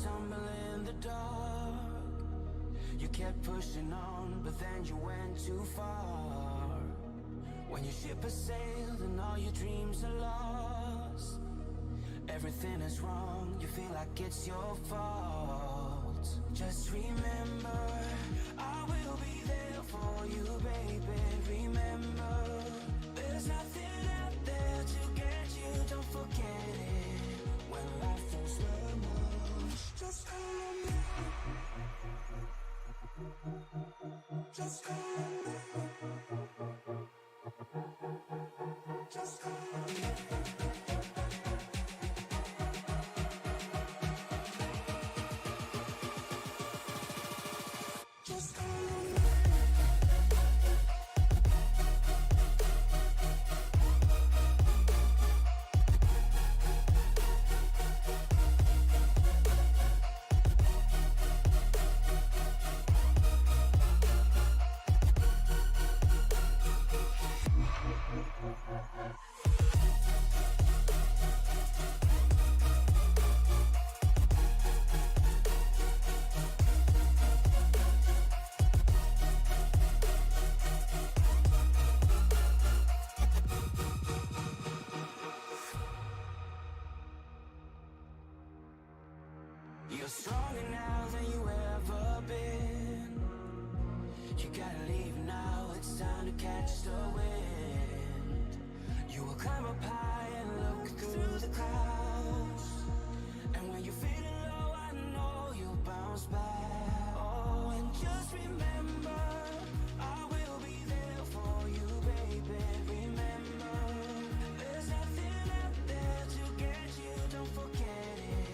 stumble in the dark. You kept pushing on, but then you went too far. When your ship has sailed and all your dreams are lost, everything is wrong, you feel like it's your fault. Just remember, I will be there for you, baby. Remember, there's nothing out there to get you, don't forget it. When life throws lemons, just call on me. Just call on me. Just call on me. Just call on me. You're stronger now than you ever been. You gotta leave now, it's time to catch the wind. You will climb up high and look through the clouds. And when you're feeling low, I know you'll bounce back. Oh, and just remember, I will be there for you, baby. Remember, there's nothing out there to get you, don't forget it.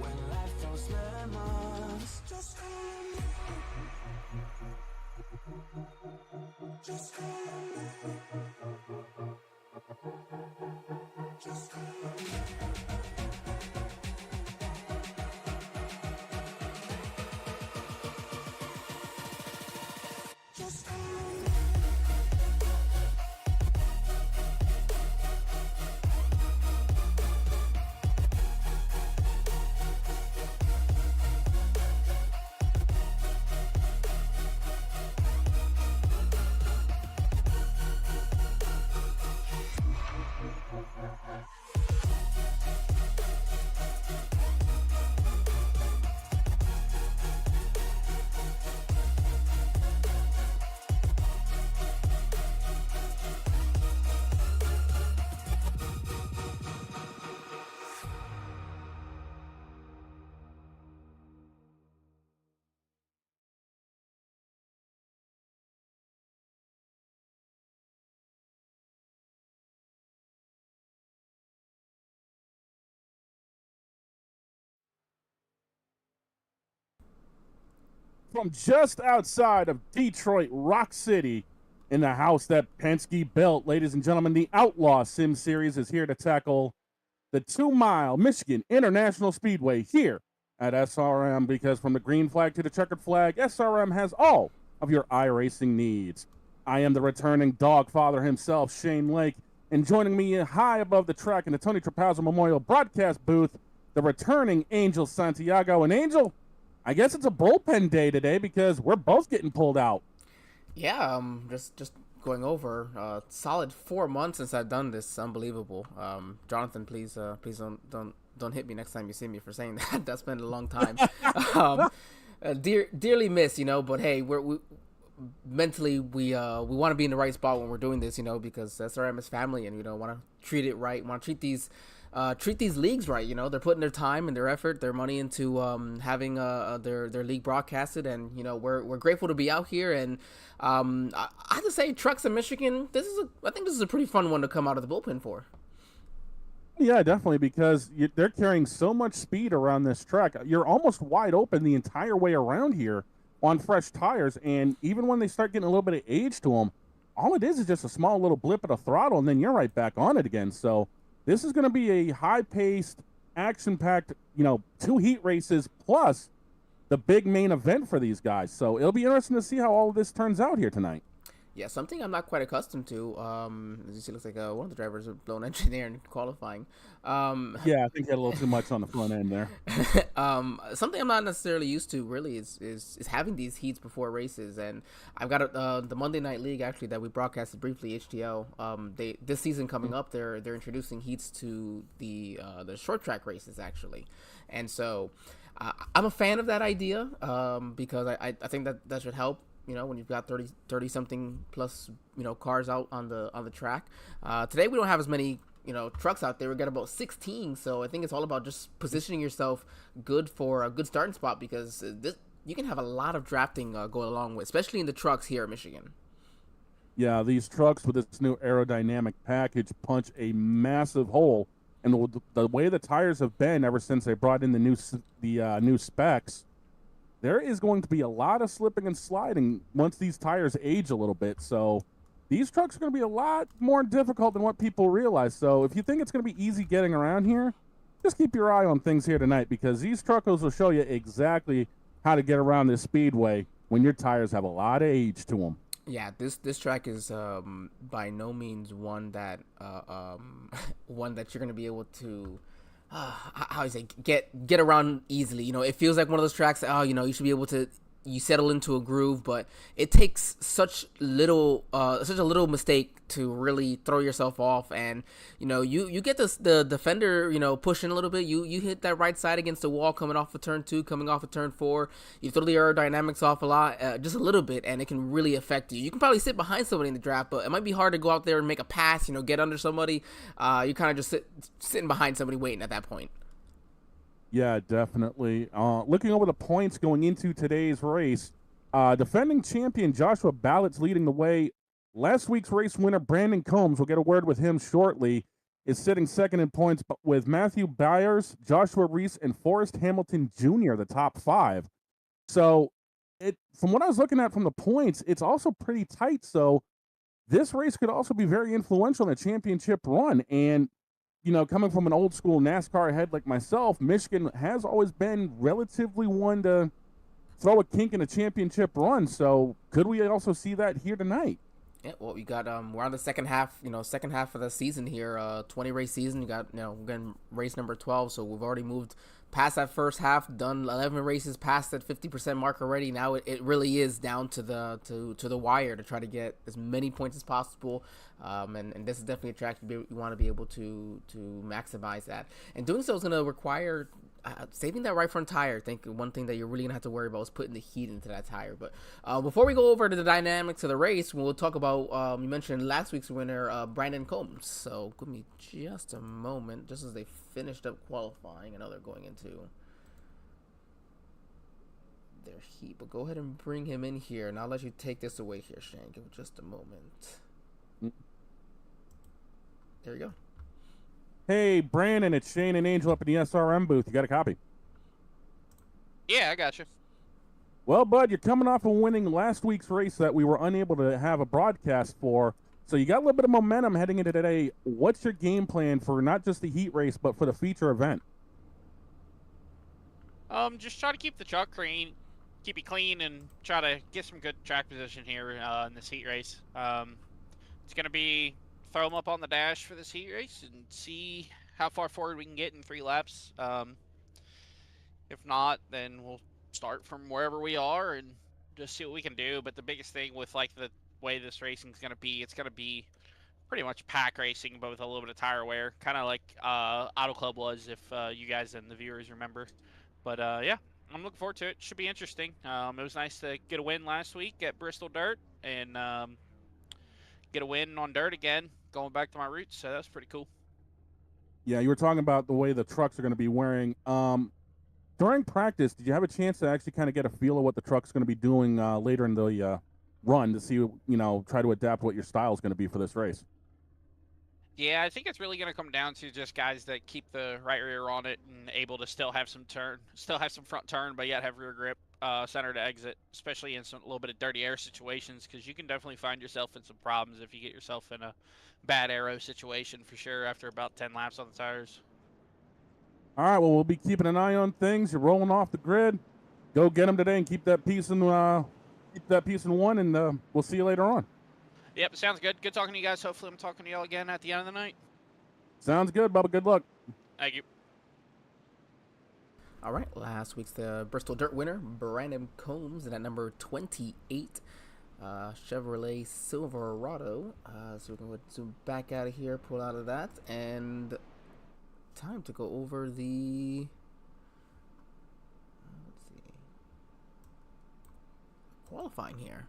When life throws lemons, just call on me. Just call on me. Just call on me. Just call on me. From just outside of Detroit, Rock City, in the house that Penske built, ladies and gentlemen, the Outlaw Sim Series is here to tackle the 2-mile Michigan International Speedway here at SRM, because from the green flag to the checkered flag, SRM has all of your iRacing needs. I am the returning dog father himself, Shane Lake, and joining me high above the track in the Tony Trapazzo Memorial broadcast booth, the returning Angel Santiago. And Angel, I guess it's a bullpen day today because we're both getting pulled out. Yeah, just going over solid 4 months since I've done this. Unbelievable. Jonathan, please don't hit me next time you see me for saying that. That's been a long time. Dearly missed, but hey, we mentally we want to be in the right spot when we're doing this, because SRM is family, and want to treat it right. Want to treat these leagues right. They're putting their time and their effort, their money into having their league broadcasted, and we're grateful to be out here. And I have to say, Trucks in Michigan, I think this is a pretty fun one to come out of the bullpen for. Yeah, definitely, because they're carrying so much speed around this track. You're almost wide open the entire way around here on fresh tires, and even when they start getting a little bit of age to them, all it is just a small little blip at the throttle, and then you're right back on it again. So this is going to be a high-paced, action-packed, 2 heat races plus the big main event for these guys. So it'll be interesting to see how all of this turns out here tonight. Yeah, something I'm not quite accustomed to. As you see, it looks like one of the drivers are blown engine there in qualifying. Um, Yeah, I think he had a little too much on the front end there. something I'm not necessarily used to really is having these heats before races, and I've got the Monday Night League actually that we broadcasted briefly, HTL. They this season coming up, they're introducing heats to the short track races actually, and so I'm a fan of that idea because I think that should help. You know, when you've got 30 something plus, cars out on the track. Today we don't have as many, trucks out there. We got about 16. So I think it's all about just positioning yourself good for a good starting spot, because you can have a lot of drafting go along with, especially in the trucks here in Michigan. Yeah, these trucks with this new aerodynamic package punch a massive hole, and the way the tires have been ever since they brought in the new specs, there is going to be a lot of slipping and sliding once these tires age a little bit. So these trucks are going to be a lot more difficult than what people realize. So if you think it's going to be easy getting around here, just keep your eye on things here tonight, because these truckos will show you exactly how to get around this speedway when your tires have a lot of age to them. Yeah, this track is by no means one that one that you're gonna be able to how you say get around easily. It feels like one of those tracks. Oh, you should be able to settle into a groove, but it takes such a little mistake to really throw yourself off, and you get the defender pushing a little bit. You hit that right side against the wall coming off of turn 2, coming off of turn 4. You throw the aerodynamics off a lot, just a little bit, and it can really affect you. You can probably sit behind somebody in the draft, but it might be hard to go out there and make a pass. Get under somebody. You kind of just sitting behind somebody waiting at that point. Yeah, definitely. Looking over the points going into today's race, defending champion Joshua Ballott's leading the way. Last week's race winner Brandon Combs, we'll get a word with him shortly, is sitting second in points, but with Matthew Byers, Joshua Reese, and Forrest Hamilton Jr., the top 5. So, from what I was looking at from the points, it's also pretty tight. So, this race could also be very influential in a championship run. And coming from an old school NASCAR head like myself, Michigan has always been relatively one to throw a kink in a championship run. So could we also see that here tonight? Yeah, well, you got we're on the second half of the season here, 20 race season. You got we're getting race number 12, so we've already moved past that first half, done 11 races past that 50% mark already. Now it really is down to the wire to try to get as many points as possible. And this is definitely a track you want to be able to maximize that. And doing so is going to require saving that right front tire. I think one thing that you're really going to have to worry about is putting the heat into that tire. But before we go over to the dynamics of the race, we'll talk about, you mentioned last week's winner, Brandon Combs. So give me just a moment, just as they finished up qualifying. I know they're going into their heat, but go ahead and bring him in here, and I'll let you take this away here, Shane. Give it just a moment. There you go. Hey, Brandon, it's Shane and Angel up in the SRM booth. You got a copy? Yeah, I got you. Well, bud, you're coming off of winning last week's race that we were unable to have a broadcast for. So you got a little bit of momentum heading into today. What's your game plan for not just the heat race, but for the feature event? Just try to keep the truck clean, keep it clean, and try to get some good track position here in this heat race. It's gonna be throw them up on the dash for this heat race and see how far forward we can get in 3 laps. If not, then we'll start from wherever we are and just see what we can do. But the biggest thing with like the way this racing is gonna be, it's gonna be pretty much pack racing, but with a little bit of tire wear, kind of like Auto Club was, if you guys and the viewers remember. But yeah, I'm looking forward to it. Should be interesting. It was nice to get a win last week at Bristol Dirt and get a win on dirt again, going back to my roots. So that's pretty cool. Yeah, you were talking about the way the trucks are going to be wearing. During practice, did you have a chance to actually kind of get a feel of what the truck's going to be doing later in the run to see, try to adapt what your style is going to be for this race? Yeah, I think it's really going to come down to just guys that keep the right rear on it and able to still have some front turn, but yet have rear grip, center to exit, especially in a little bit of dirty air situations, because you can definitely find yourself in some problems if you get yourself in a bad aero situation for sure after about 10 laps on the tires. All right, well, we'll be keeping an eye on things. You're rolling off the grid. Go get them today and keep that piece in one, and we'll see you later on. Yep, sounds good. Good talking to you guys. Hopefully I'm talking to y'all again at the end of the night. Sounds good, Bubba. Good luck. Thank you. All right, last week's the Bristol Dirt winner, Brandon Combs, in at number 28, Chevrolet Silverado. So we can zoom back out of here, pull out of that, and time to go over the, let's see, qualifying here.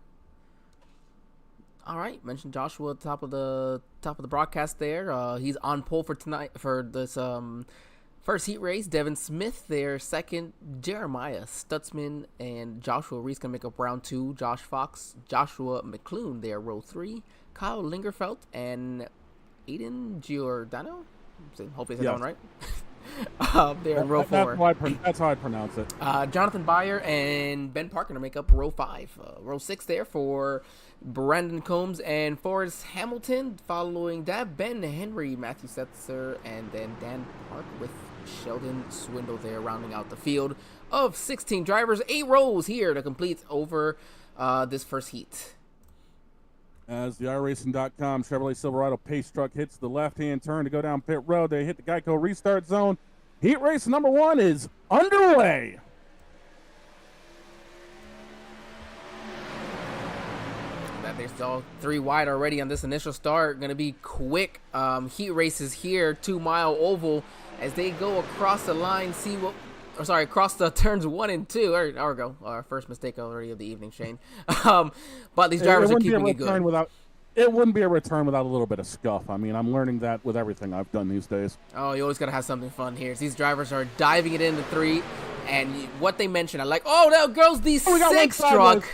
All right, mentioned Joshua at the top of the broadcast there. He's on pole for tonight for this first heat race. Devin Smith there second. Jeremiah Stutzman and Joshua Reese gonna make up round 2. Josh Fox, Joshua McClune there row 3. Kyle Lingerfeld and Aiden Giordano. Hopefully I said that one right. There in row 4. That's how I pronounce it. Jonathan Byer and Ben Parker to make up row 5. Row 6 there for Brandon Combs and Forrest Hamilton. Following that, Ben Henry, Matthew Setzer, and then Dan Park with Sheldon Swindle there, rounding out the field of 16 drivers. 8 rows here to complete over this first heat. As the iRacing.com Chevrolet Silverado pace truck hits the left-hand turn to go down pit road, they hit the Geico restart zone. Heat race number 1 is underway. There's all 3 wide already on this initial start. Going to be quick heat races here, 2-mile oval as they go across the line. Across the turns 1 and 2. There we go. Our first mistake already of the evening, Shane. But these drivers are keeping it good. It wouldn't be a return without a little bit of scuff. I mean, I'm learning that with everything I've done these days. Oh, you always got to have something fun here. These drivers are diving it into 3. And what they mentioned, I like, there goes the 6 truck.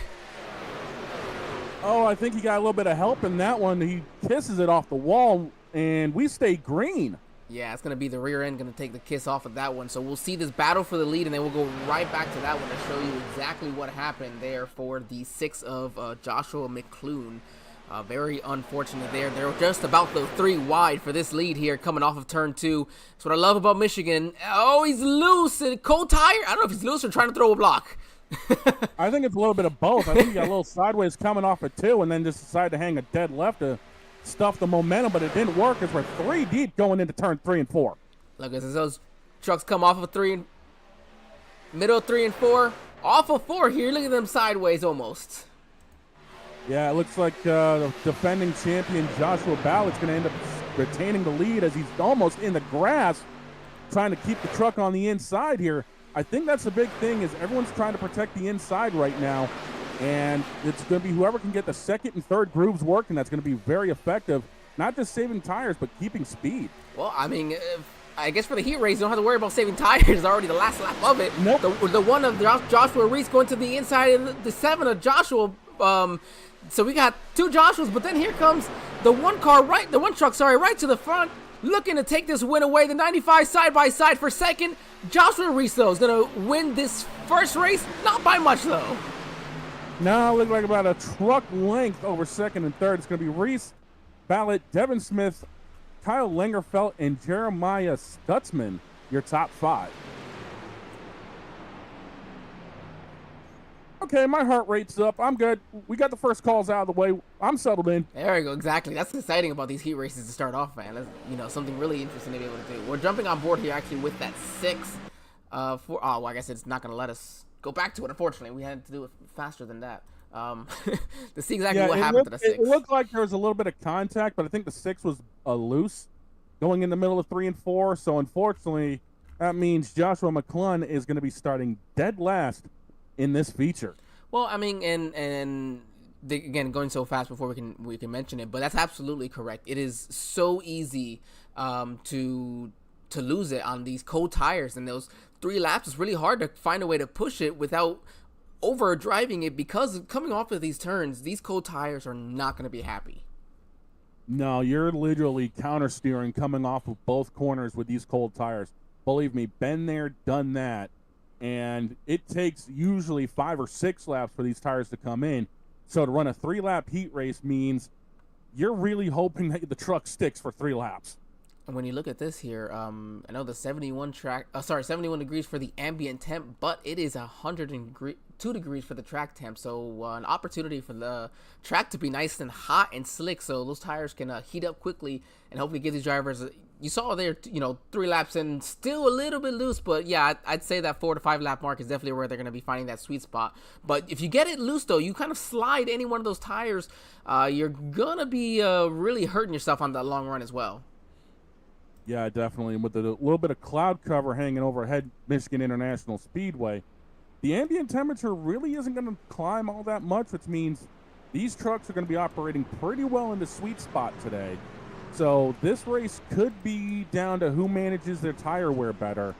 Oh, I think he got a little bit of help in that one. He kisses it off the wall, and we stay green. Yeah, it's going to be the rear end going to take the kiss off of that one. So we'll see this battle for the lead, and then we'll go right back to that one to show you exactly what happened there for the 6 of Joshua McClune. Very unfortunate there. They're just about the 3 wide for this lead here coming off of turn 2. That's what I love about Michigan. Oh, he's loose and cold tire. I don't know if he's loose or trying to throw a block. I think it's a little bit of both. I think he got a little sideways coming off of 2 and then just decided to hang a dead left to stuff the momentum, but it didn't work as we're 3 deep going into turn 3 and 4. Look, as those trucks come off of 3 and middle 3 and 4, off of 4 here. Look at them sideways almost. Yeah, it looks like the defending champion Joshua Ballott's going to end up retaining the lead as he's almost in the grass trying to keep the truck on the inside here. I think that's the big thing is everyone's trying to protect the inside right now, and it's going to be whoever can get the second and third grooves working that's going to be very effective, not just saving tires, but keeping speed. Well, I mean, I guess for the heat race, you don't have to worry about saving tires. It's already the last lap of it. Nope. The one of Joshua Reese going to the inside of the 7 of Joshua. So we got 2 Joshuas, but then here comes the one truck right to the front, looking to take this win away. The 95 side-by-side for second. Joshua Reese, though, is going to win this first race. Not by much, though. Now, look like about a truck length over second and third. It's going to be Reese, Ballot, Devin Smith, Kyle Langerfeld, and Jeremiah Stutzman, your top 5. Okay, my heart rate's up. I'm good. We got the first calls out of the way. I'm settled in. There we go. Exactly. That's exciting about these heat races to start off, man. That's, something really interesting to be able to do. We're jumping on board here actually with that 6. I guess it's not going to let us go back to it. Unfortunately, we had to do it faster than that. To see exactly what happened to the 6. It looked like there was a little bit of contact, but I think the 6 was loose going in the middle of 3 and 4. So unfortunately, that means Joshua McClune is going to be starting dead last in this feature. Well, I mean, and again, going so fast before we can mention it, but that's absolutely correct. It is so easy to lose it on these cold tires, and those 3 laps. It's really hard to find a way to push it without over driving it, because coming off of these turns, these cold tires are not going to be happy. No, you're literally counter steering coming off of both corners with these cold tires. Believe me, been there, done that. And it takes usually 5 or 6 laps for these tires to come in. So to run a 3-lap heat race means you're really hoping that the truck sticks for 3 laps. when you look at this here, I know the 71 degrees for the ambient temp, but it is 2 degrees for the track temp. So an opportunity for the track to be nice and hot and slick, so those tires can heat up quickly and hopefully give these drivers. You saw there, 3 laps and still a little bit loose, but yeah, I'd say that 4 to 5 lap mark is definitely where they're going to be finding that sweet spot. But if you get it loose though, you kind of slide any one of those tires, you're gonna be really hurting yourself on that long run as well. Yeah, definitely. With a little bit of cloud cover hanging overhead Michigan International Speedway, the ambient temperature really isn't going to climb all that much, which means these trucks are going to be operating pretty well in the sweet spot today. So this race could be down to who manages their tire wear better.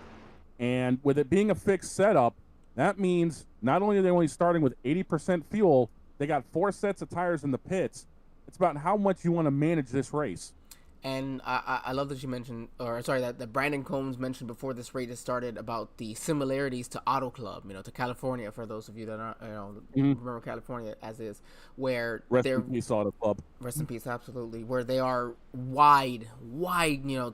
And with it being a fixed setup, that means not only are they only starting with 80% fuel, they got 4 sets of tires in the pits. It's about how much you want to manage this race. And I love that you mentioned, that Brandon Combs mentioned before this race started about the similarities to Auto Club, to California, for those of you that aren't, remember California as is, where Rest in peace, Auto Club. Rest in peace, absolutely. Where they are wide,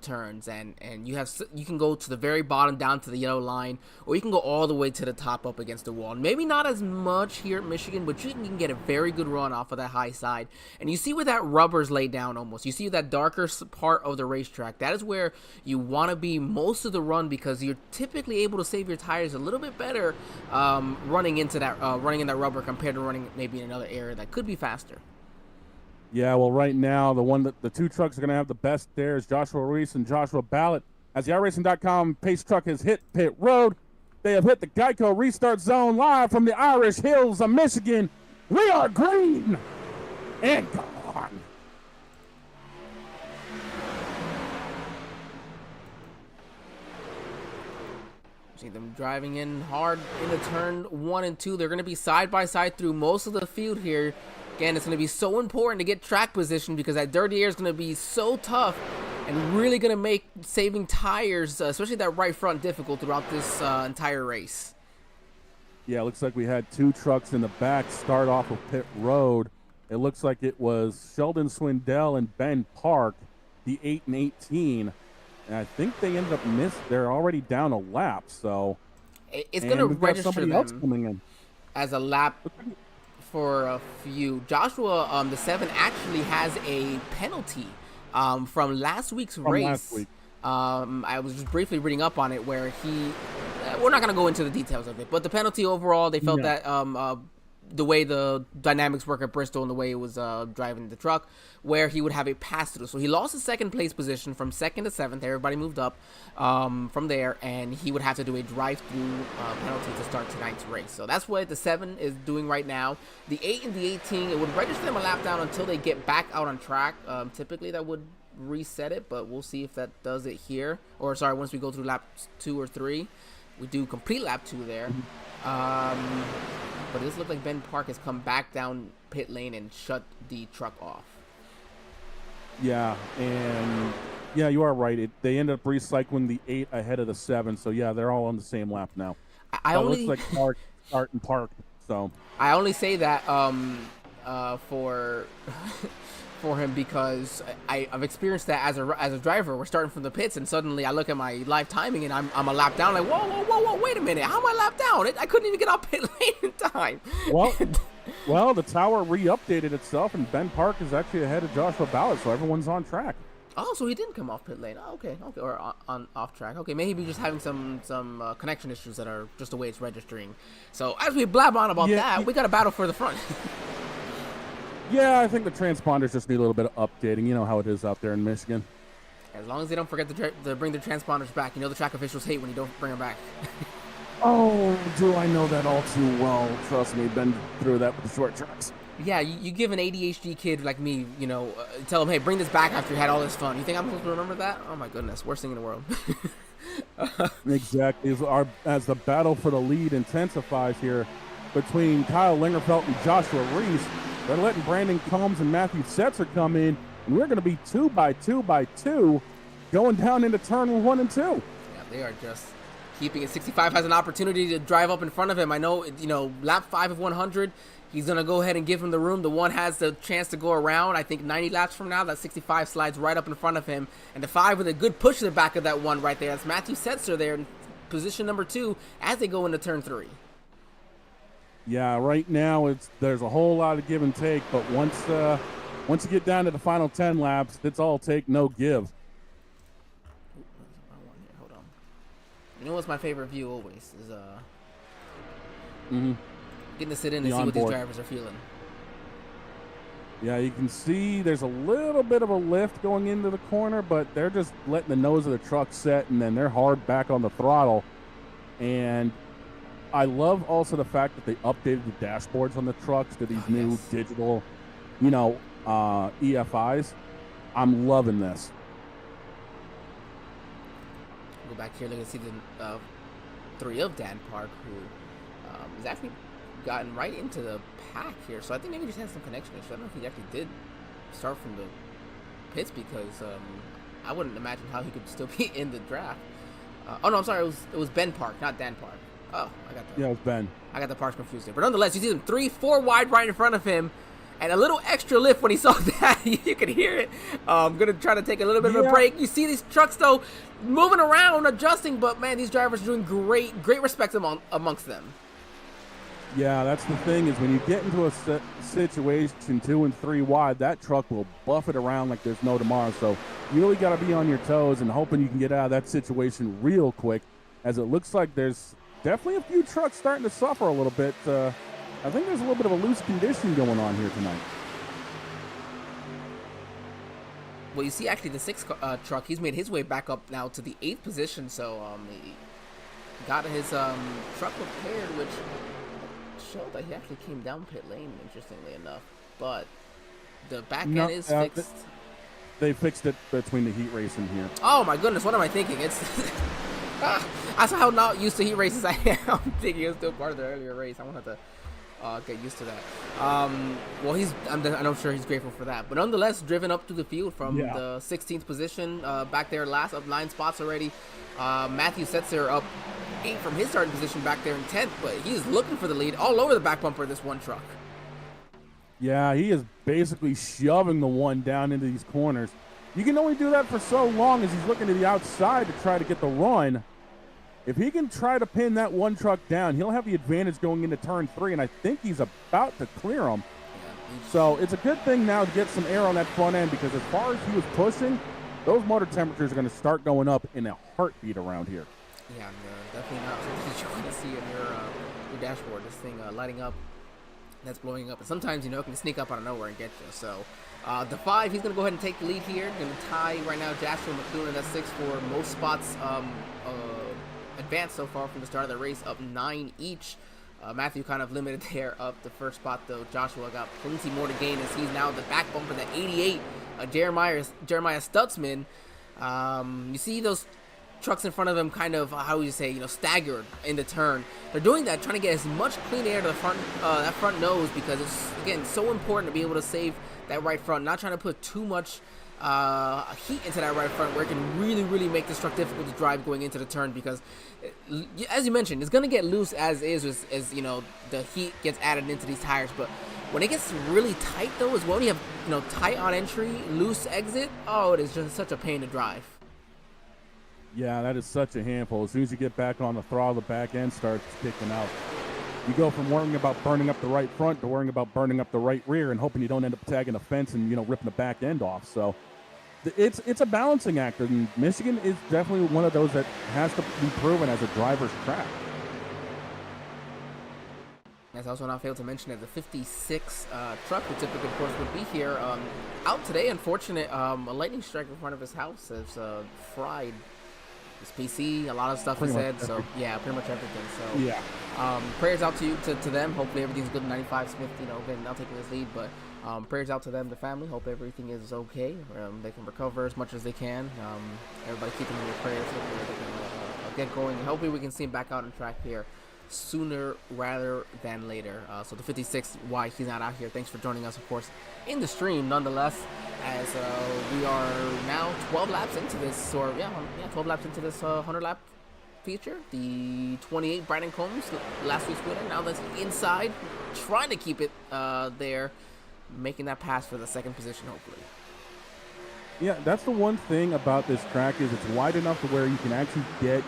turns, and you can go to the very bottom down to the yellow line, or you can go all the way to the top up against the wall. Maybe not as much here at Michigan, but you can get a very good run off of that high side. And you see where that rubber's laid down almost. You see that darker part of the racetrack. That is where you want to be most of the run, because you're typically able to save your tires a little bit better running in that rubber compared to running maybe in another area that could be faster. Yeah, well, right now, the 2 trucks are going to have the best there is Joshua Reese and Joshua Ballot. As the iRacing.com pace truck has hit pit road, they have hit the Geico restart zone live from the Irish Hills of Michigan. We are green and gone. See them driving in hard into turn 1 and 2. They're going to be side by side through most of the field here. Again, it's going to be so important to get track position, because that dirty air is going to be so tough and really going to make saving tires, especially that right front, difficult throughout this entire race. Yeah, it looks like we had 2 trucks in the back start off of pit road. It looks like it was Sheldon Swindell and Ben Park, the 8 and 18. And I think they ended up they're already down a lap, so it's going to register somebody else coming in as a lap for a few. Joshua, the 7, actually has a penalty from last week's race. I was just briefly reading up on it, where we're not going to go into the details of it, but the penalty overall, they felt that the way the dynamics work at Bristol and the way it was driving the truck, where he would have a pass-through. So he lost his second place position from 2nd to 7th. Everybody moved up from there, and he would have to do a drive-through penalty to start tonight's race. So that's what the 7 is doing right now. The 8 and the 18, it would register them a lap down until they get back out on track. Typically, that would reset it, but we'll see if that does it here. Or, sorry, once we go through lap 2 or 3. We do complete lap 2 there. But this looks like Ben Park has come back down pit lane and shut the truck off. Yeah, and yeah, you are right. They end up recycling the 8 ahead of the 7, so yeah, they're all on the same lap now. It looks like Park, start and Park. So I only say that for for him because I've experienced that as a driver. We're starting from the pits, and suddenly I look at my live timing, and I'm a lap down. Like, whoa, wait a minute, how am I lap down? I couldn't even get off pit lane in time. Well, the tower re-updated itself, and Ben Park is actually ahead of Joshua Ballot, so everyone's on track. Oh, so he didn't come off pit lane. Oh, okay, or on off track. Okay, maybe he's just having some connection issues that are just the way it's registering. So as we blab on about that, we got a battle for the front. Yeah, I think the transponders just need a little bit of updating. You know how it is out there in Michigan. As long as they don't forget to bring the transponders back. You know the track officials hate when you don't bring them back. Oh, do I know that all too well. Trust me, been through that with the short tracks. Yeah, you give an ADHD kid like me, tell him, hey, bring this back after you had all this fun. You think I'm supposed to remember that? Oh my goodness, worst thing in the world. Exactly. As the battle for the lead intensifies here between Kyle Lingerfelt and Joshua Reese, they're letting Brandon Combs and Matthew Setzer come in, and we're going to be 2 by 2 by 2 going down into turn 1 and 2. Yeah, they are just keeping it. 65 has an opportunity to drive up in front of him. I know, lap 5 of 100, he's going to go ahead and give him the room. The 1 has the chance to go around. I think 90 laps from now, that 65 slides right up in front of him. And the 5 with a good push to the back of that 1 right there. That's Matthew Setzer there in position number 2 as they go into turn 3. Yeah, right now there's a whole lot of give and take, but once you get down to the final 10 laps, it's all take, no give. Hold on. You know what's my favorite view always is getting to sit in and see what these drivers are feeling. Yeah, you can see there's a little bit of a lift going into the corner, but they're just letting the nose of the truck set, and then they're hard back on the throttle. And I love also the fact that they updated the dashboards on the trucks to these new digital, EFIs. I'm loving this. Go back here, look and see the 3 of Dan Park, who has actually gotten right into the pack here. So I think maybe he just has some connection issues. I don't know if he actually did start from the pits, because I wouldn't imagine how he could still be in the draft. Oh no, I'm sorry, it was Ben Park, not Dan Park. Oh, it was Ben. I got the parts confused there. But nonetheless, you see them 3-4 wide right in front of him, and a little extra lift when he saw that. You could hear it. I'm going to try to take a little bit of a break. You see these trucks, though, moving around, adjusting, but, man, these drivers are doing great respect amongst them. Yeah, that's the thing, is when you get into a situation 2 and 3 wide, that truck will buff it around like there's no tomorrow. So you really got to be on your toes and hoping you can get out of that situation real quick, as it looks like there's definitely a few trucks starting to suffer a little bit. I think there's a little bit of a loose condition going on here tonight. Well, you see, actually, the 6th truck, he's made his way back up now to the 8th position. So he got his truck repaired, which showed that he actually came down pit lane, interestingly enough. But the back end is fixed. They fixed it between the heat racing here. Oh, my goodness. What am I thinking? It's... I saw how not used to heat races I am. I'm thinking it was still part of the earlier race. I won't have to get used to that. Well, I'm sure he's grateful for that. But nonetheless, driven up to the field from the 16th position, back there last, up 9 spots already. Matthew Setzer up 8 from his starting position back there in 10th, but he's looking for the lead all over the back bumper of this 1 truck. Yeah, he is basically shoving the 1 down into these corners. You can only do that for so long as he's looking to the outside to try to get the run. If he can try to pin that 1 truck down, he'll have the advantage going into turn 3, and I think he's about to clear him. So it's a good thing now to get some air on that front end, because as far as he was pushing, those motor temperatures are going to start going up in a heartbeat around here. Yeah, definitely not something you want to see in your dashboard. This thing lighting up, that's blowing up. And sometimes, it can sneak up out of nowhere and get you. So the 5, he's going to go ahead and take the lead here. Going to tie right now Jasper McLuhan in that 6 for most spots advanced so far from the start of the race, up 9 each. Matthew kind of limited there up the first spot, though. Joshua got plenty more to gain as he's now the back bumper, that 88. Jeremiah Stutzman. You see those trucks in front of him kind of, staggered in the turn. They're doing that, trying to get as much clean air to the front, that front nose, because it's, again, so important to be able to save that right front, not trying to put too much heat into that right front, where it can really make this truck difficult to drive going into the turn, because as you mentioned, it's going to get loose as the heat gets added into these tires. But when it gets really tight, though, is when you have tight on entry, loose exit, it is just such a pain to drive. Yeah, that is such a handful. As soon as you get back on the throttle, the back end starts kicking out. You go from worrying about burning up the right front to worrying about burning up the right rear and hoping you don't end up tagging a fence and ripping the back end off. So it's a balancing act, and Michigan is definitely one of those that has to be proven as a driver's track. As I also not failed to mention that the 56 truck, who typically, of course, would be here, out today. Unfortunate, a lightning strike in front of his house has fried his PC, a lot of stuff he said. So yeah, pretty much everything. So yeah, prayers out to you, to them. Hopefully everything's good. 95 Smith, again, now taking his lead, but prayers out to them, the family. Hope everything is okay. They can recover as much as they can. Everybody keep them in your prayers. Hopefully they can get going. And hopefully we can see him back out on track here sooner rather than later. So the 56, why he's not out here. Thanks for joining us, of course, in the stream nonetheless, as we are now 12 laps into this, 12 laps into this 100 lap feature. The 28 Brandon Combs, last week's winner. Now that's inside, trying to keep it there, making that pass for the second position, hopefully. Yeah, that's the one thing about this track is it's wide enough to where you can actually get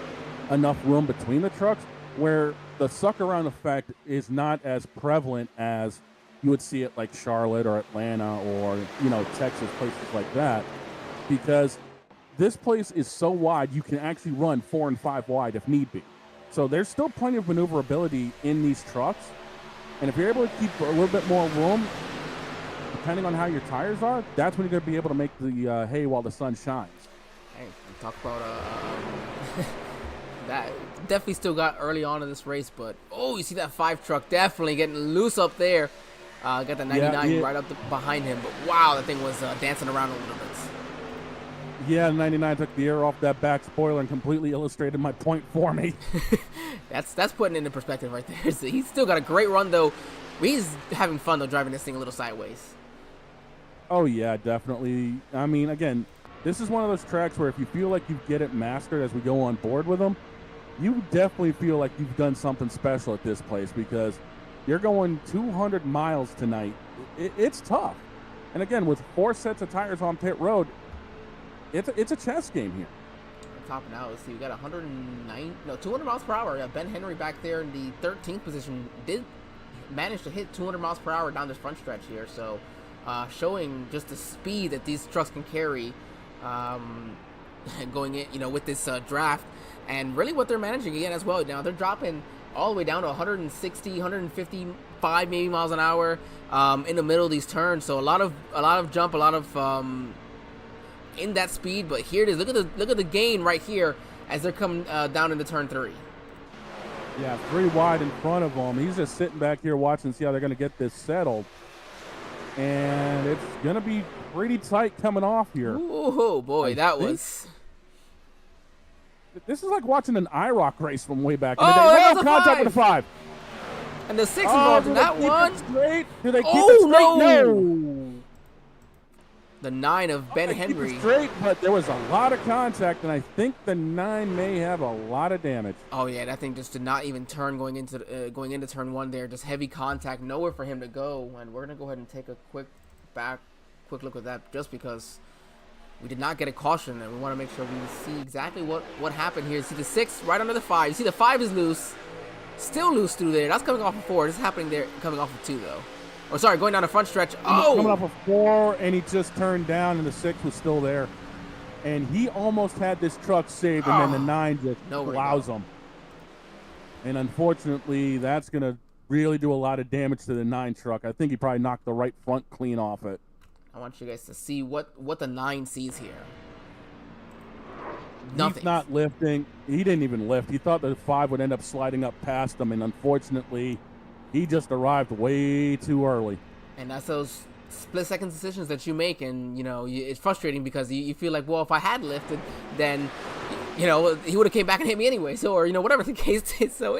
enough room between the trucks where the suck around effect is not as prevalent as you would see it like Charlotte or Atlanta or, Texas, places like that. Because this place is so wide, you can actually run 4 and 5 wide if need be. So there's still plenty of maneuverability in these trucks. And if you're able to keep a little bit more room, depending on how your tires are, that's when you're going to be able to make the hay while the sun shines. Hey, talk about that. Definitely still got early on in this race, but you see that 5 truck definitely getting loose up there. Got the 99 right up behind him, but wow, that thing was dancing around a little bit. Yeah, 99 took the air off that back spoiler and completely illustrated my point for me. That's putting it into perspective right there. So he's still got a great run, though. He's having fun, though, driving this thing a little sideways. Oh, yeah, definitely. I mean, again, this is one of those tracks where if you feel like you get it mastered as we go on board with them, you definitely feel like you've done something special at this place because you're going 200 miles tonight. It's tough. And again, with 4 sets of tires on pit road, it's a chess game here. Topping out, let's see, we got 200 miles per hour. Yeah, Ben Henry back there in the 13th position did manage to hit 200 miles per hour down this front stretch here. So showing just the speed that these trucks can carry going in, with this draft, and really what they're managing again as well. Now they're dropping all the way down to 160, 155 maybe miles an hour in the middle of these turns. So a lot of jump, a lot of in that speed. But here it is. Look at the gain right here as they're coming down into turn 3. Yeah, 3 wide in front of him. He's just sitting back here watching, see how they're going to get this settled. And it's going to be pretty tight coming off here. Oh, boy, this is like watching an iRock race from way back in the day. That was a contact with the 5. And the 6 involved in that one. Do they keep it straight? No. The 9 of Ben Henry. Keep it straight, but there was a lot of contact, and I think the 9 may have a lot of damage. Oh yeah, that thing just did not even turn going into turn 1 there. Just heavy contact, nowhere for him to go. And we're gonna go ahead and take a quick look at that, just because we did not get a caution, and we want to make sure we see exactly what happened here. You see the 6 right under the 5. You see the 5 is loose, still loose through there. That's coming off of 4. This is happening there, coming off of 2 though. Oh, sorry, going down the front stretch. Coming off of 4, and he just turned down, and the 6 was still there. And he almost had this truck saved, and then the 9 just plows him. And unfortunately, that's going to really do a lot of damage to the 9 truck. I think he probably knocked the right front clean off it. I want you guys to see what the 9 sees here. Nothing. He's not lifting. He didn't even lift. He thought the 5 would end up sliding up past him, and unfortunately, he just arrived way too early. And that's those split-second decisions that you make, and, it's frustrating because you feel like, well, if I had lifted, then, he would have came baking hit me anyway. So, or, whatever the case is. So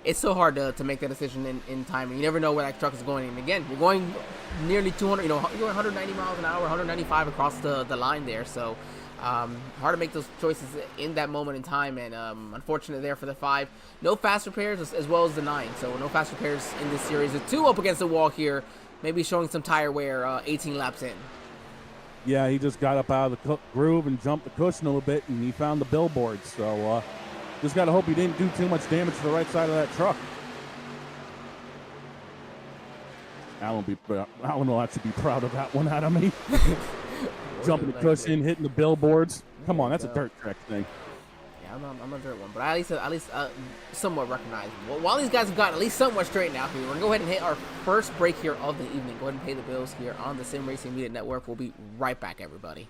it's so hard to make that decision in time, and you never know where that truck is going. And again, you're going nearly 200, you're going 190 miles an hour, 195 across the line there. So hard to make those choices in that moment in time, and unfortunate there for the 5. No fast repairs as well as the 9, so no fast repairs in this series. The 2 up against the wall here, maybe showing some tire wear 18 laps in. Yeah, he just got up out of the groove and jumped the cushion a little bit, and he found the billboard. So just got to hope he didn't do too much damage to the right side of that truck. Alan will actually be proud of that one out of me. Jumping the cushion, hitting the billboards. Come on, that's a dirt track thing. Yeah, I'm a dirt one, but at least somewhat recognizable. While these guys have gotten at least somewhat straightened out here, we're gonna go ahead and hit our first break here of the evening. Go ahead and pay the bills here on the Sim Racing Media Network. We'll be right back, everybody.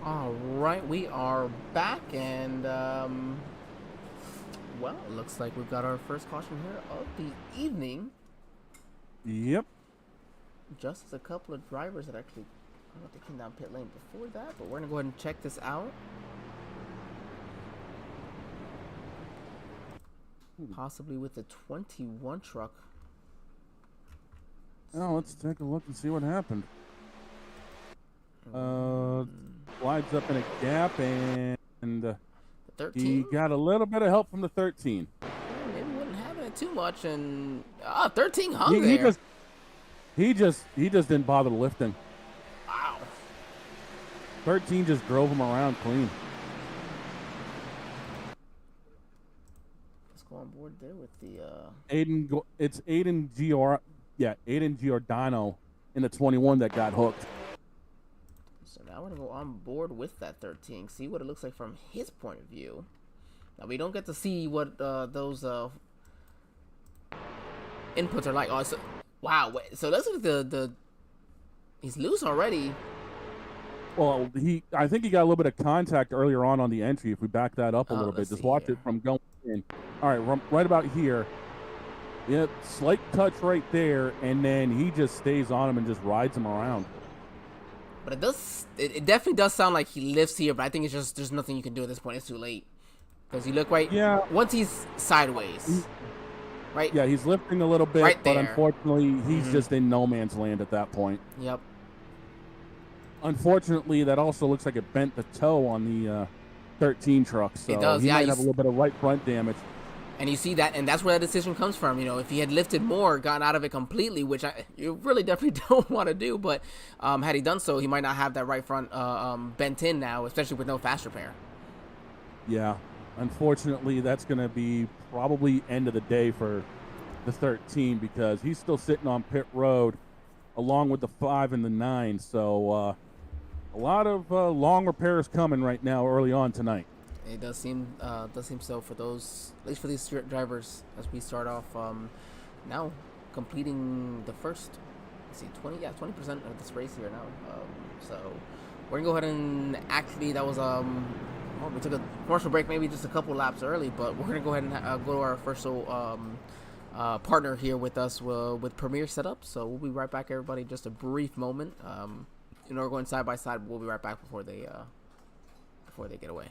All right, we are back, and well, it looks like we've got our first caution here of the evening. Yep. Just as a couple of drivers that actually, I don't know if they came down pit lane before that, but we're gonna go ahead and check this out. Possibly with the 21 truck. Oh, let's take a look and see what happened. Slides up in a gap, and The 13. he got a little bit of help from the 13. Maybe wasn't having it too much, and 13 hung He there. he just didn't bother lifting. Wow. 13 just drove him around clean. Let's go on board there with the It's Aiden Giordano in the 21 that got hooked. So now we're gonna go on board with that 13, see what it looks like from his point of view. Now we don't get to see what those inputs are like. Oh, so wow. So that's like the he's loose already. Well, I think he got a little bit of contact earlier on the entry. If we back that up a little bit, let's just see watch here. it from going in. All right, right about here. Yep, slight touch right there, and then he just stays on him and just rides him around. But it definitely does sound like he lifts here, but I think it's just there's nothing you can do at this point. It's too late. Because you look right. Yeah. Once he's sideways. Right? Yeah, he's lifting a little bit, Right but there. unfortunately, he's just in no man's land at that point. Yep. Unfortunately, that also looks like it bent the toe on the 13 truck, so It does, he yeah, might you have a little bit of right front damage. And you see that, and that's where that decision comes from. You know, if he had lifted more, gotten out of it completely, which you really definitely don't want to do, but had he done so, he might not have that right front bent in now, especially with no fast repair. Yeah, unfortunately, that's going to be probably end of the day for the 13 because he's still sitting on pit road along with the 5 and the 9. So a lot of long repairs coming right now early on tonight. It does seem so for those, at least for these drivers, as we start off now completing the first, let's see, 20% of this race here now. So we're gonna go ahead and actually that was well, we took a commercial break maybe just a couple laps early, but we're gonna go ahead and go to our first partner here with us with Premier Setup. So we'll be right back, everybody. Just a brief moment. You know, we're going side by side. We'll be right back before they get away.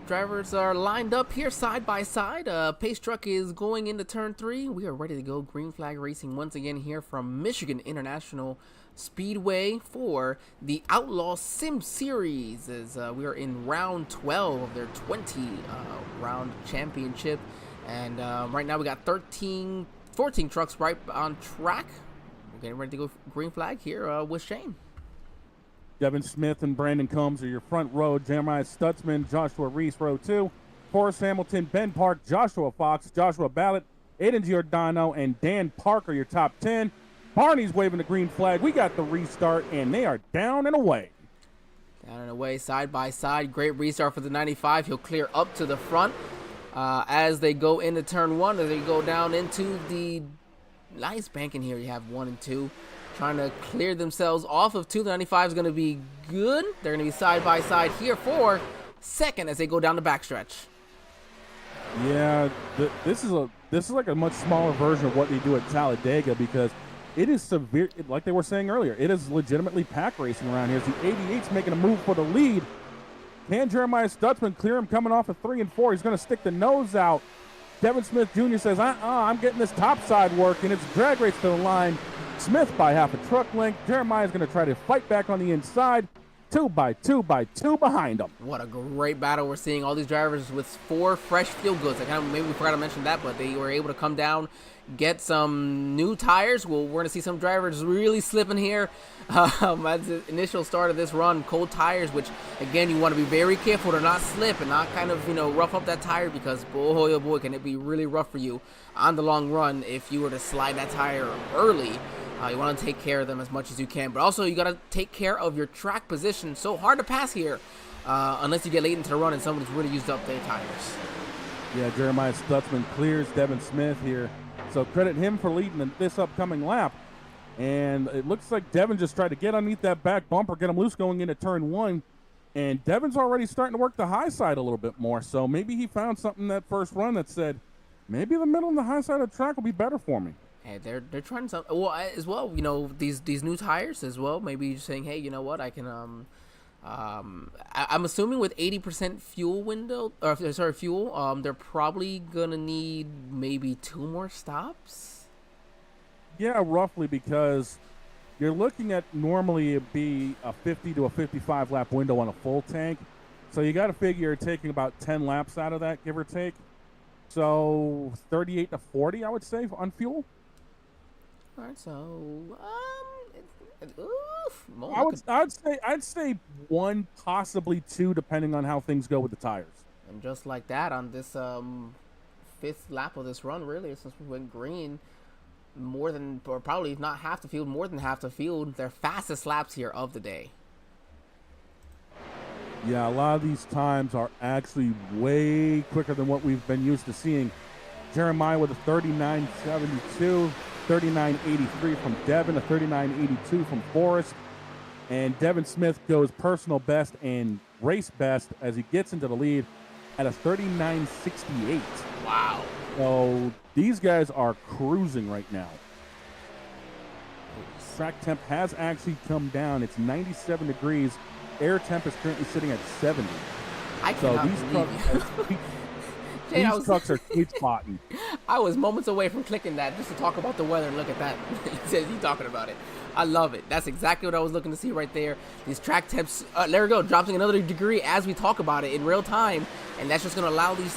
Drivers are lined up here side by side. Pace truck is going into turn 3. We are ready to go. Green flag racing once again here from Michigan International Speedway for the Outlaw Sim Series as we are in round 12 of their 20 round championship. And right now we got 14 trucks right on track. We're getting ready to go green flag here with Shane. Devin Smith and Brandon Combs are your front row. Jeremiah Stutzman, Joshua Reese, row 2. Forrest Hamilton, Ben Park, Joshua Fox, Joshua Ballett, Aiden Giordano, and Dan Parker, your top 10. Barney's waving the green flag. We got the restart, and they are down and away. Down and away, side by side. Great restart for the 95. He'll clear up to the front as they go into turn 1, as they go down into the nice banking here. You have 1 and 2. Trying to clear themselves off of 2. The 95 is going to be good. They're going to be side by side here for second as they go down the backstretch. Yeah, this is like a much smaller version of what they do at Talladega because it is severe. Like they were saying earlier, it is legitimately pack racing around here. As the 88's making a move for the lead. Can Jeremiah Stutzman clear him coming off of 3 and 4? He's going to stick the nose out. Devin Smith Jr. says, I'm getting this top side work, and it's a drag race to the line. Smith by half a truck length. Jeremiah's going to try to fight back on the inside. 2 by 2 by 2 behind him. What a great battle we're seeing. All these drivers with 4 fresh fuel goods. Maybe we forgot to mention that, but they were able to come down, get some new tires. Well, we're going to see some drivers really slipping here at the initial start of this run. Cold tires, which, again, you want to be very careful to not slip and not kind of, rough up that tire because, boy, oh boy, can it be really rough for you on the long run if you were to slide that tire early. You want to take care of them as much as you can, but also you got to take care of your track position. So hard to pass here unless you get late into the run and someone's really used up their tires. Yeah, Jeremiah Stutzman clears Devin Smith here. So credit him for leading this upcoming lap. And it looks like Devin just tried to get underneath that back bumper, get him loose going into turn 1. And Devin's already starting to work the high side a little bit more. So maybe he found something that first run that said, maybe the middle and the high side of the track will be better for me. Hey, they're trying something. Well, as well, these new tires as well. Maybe you're saying, hey, you know what, I can I'm assuming with 80% fuel fuel, they're probably gonna need maybe 2 more stops. Yeah, roughly, because you're looking at normally it'd be a 50 to a 55 lap window on a full tank. So you got to figure you're taking about 10 laps out of that, give or take. So 38 to 40, I would say, on fuel. All right, so I'd say 1, possibly 2, depending on how things go with the tires. And just like that, on this 5th lap of this run, really, since we went green, more than half the field, their fastest laps here of the day. Yeah, a lot of these times are actually way quicker than what we've been used to seeing. Jeremiah with a 39.72. 39.83 from Devin, a 39.82 from Forrest. And Devin Smith goes personal best and race best as he gets into the lead at a 39.68. Wow. So these guys are cruising right now. Track temp has actually come down. It's 97 degrees. Air temp is currently sitting at 70. I cannot believe you. These trucks are sweet spotting. I was moments away from clicking that just to talk about the weather and look at that. He says he's talking about it. I love it. That's exactly what I was looking to see right there. These track temps, there we go, dropping another degree as we talk about it in real time, and that's just going to allow these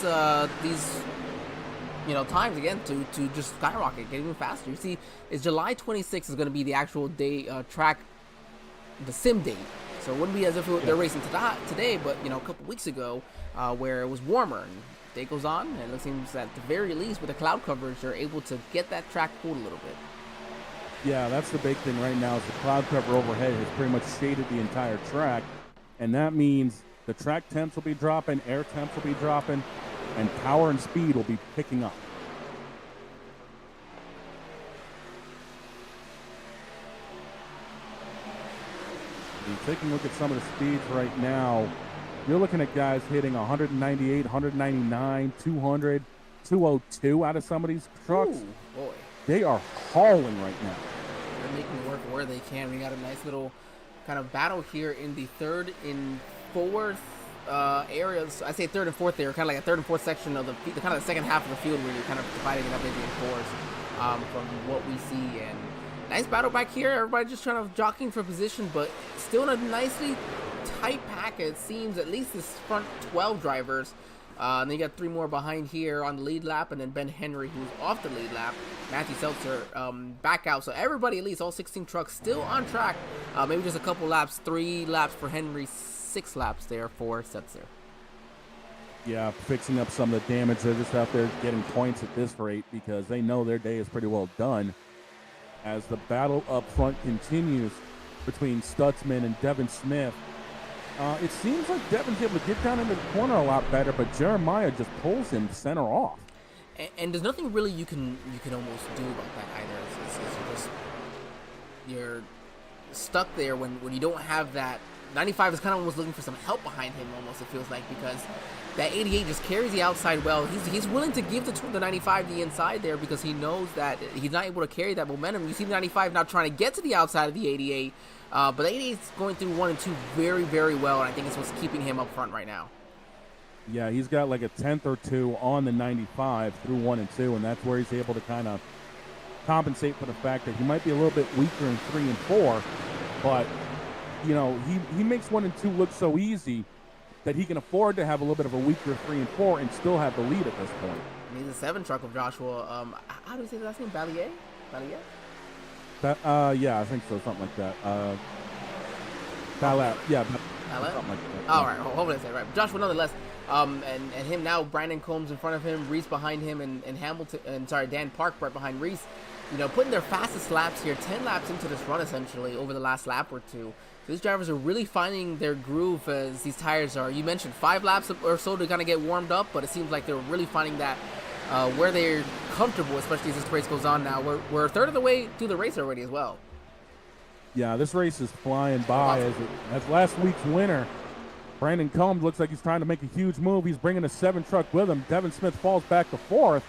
times again to just skyrocket, get even faster. You see, it's July 26th is going to be the actual day the sim date. So it wouldn't be as if they're racing today, but a couple weeks ago, where it was warmer. And day goes on, and it seems at the very least with the cloud coverage, they're able to get that track cooled a little bit. Yeah, that's the big thing right now is the cloud cover overhead has pretty much shaded the entire track, and that means the track temps will be dropping, air temps will be dropping, and power and speed will be picking up. Taking a look at some of the speeds right now, you're looking at guys hitting 198, 199, 200, 202 out of some of these trucks. Ooh, boy. They are hauling right now. They're making work where they can. We got a nice little kind of battle here in the 3rd and 4th areas. I say 3rd and 4th there, kind of like a 3rd and 4th section of the kind of the second half of the field where you're kind of dividing it up into 4s from what we see. And nice battle back here. Everybody just trying to jockeying for position, but still in a nicely tight pack. It seems at least this front 12 drivers. And then you got 3 more behind here on the lead lap, and then Ben Henry, who's off the lead lap. Matthew Seltzer back out. So everybody, at least all 16 trucks, still on track. Maybe just a couple laps. 3 laps for Henry, 6 laps there for Seltzer. Yeah, fixing up some of the damage. They're just out there getting points at this rate because they know their day is pretty well done. As the battle up front continues between Stutzman and Devin Smith, it seems like Devin's able to get down into the corner a lot better, but Jeremiah just pulls him center off. And there's nothing really you can almost do about that either. You're stuck there when you don't have that. 95 is kind of almost looking for some help behind him, almost, it feels like, because that 88 just carries the outside well. He's willing to give the 95 the inside there because he knows that he's not able to carry that momentum. You see the 95 now trying to get to the outside of the 88, but the 88 is going through 1 and 2 very, very well, and I think it's what's keeping him up front right now. Yeah, he's got like a 10th or 2 on the 95 through 1 and 2, and that's where he's able to kind of compensate for the fact that he might be a little bit weaker in 3 and 4, but you know, he makes 1 and 2 look so easy that he can afford to have a little bit of a weaker 3 and 4 and still have the lead at this point. He's a 7 truck of Joshua. How do you say the last name? Ballier? Yeah, I think so, something like that. Ballat, yeah, Ballat? something like that. All right, hopefully I say it right. Joshua, nonetheless, and him now, Brandon Combs in front of him, Reese behind him, and Dan Park right behind Reese. You know, putting their fastest laps here, 10 laps into this run essentially over the last lap or two. So these drivers are really finding their groove as these tires are. You mentioned 5 laps or so to kind of get warmed up, but it seems like they're really finding that where they're comfortable, especially as this race goes on now. We're a third of the way through the race already as well. Yeah, this race is flying by. As last week's winner, Brandon Combs looks like he's trying to make a huge move. He's bringing a 7 truck with him. Devin Smith falls back to 4th.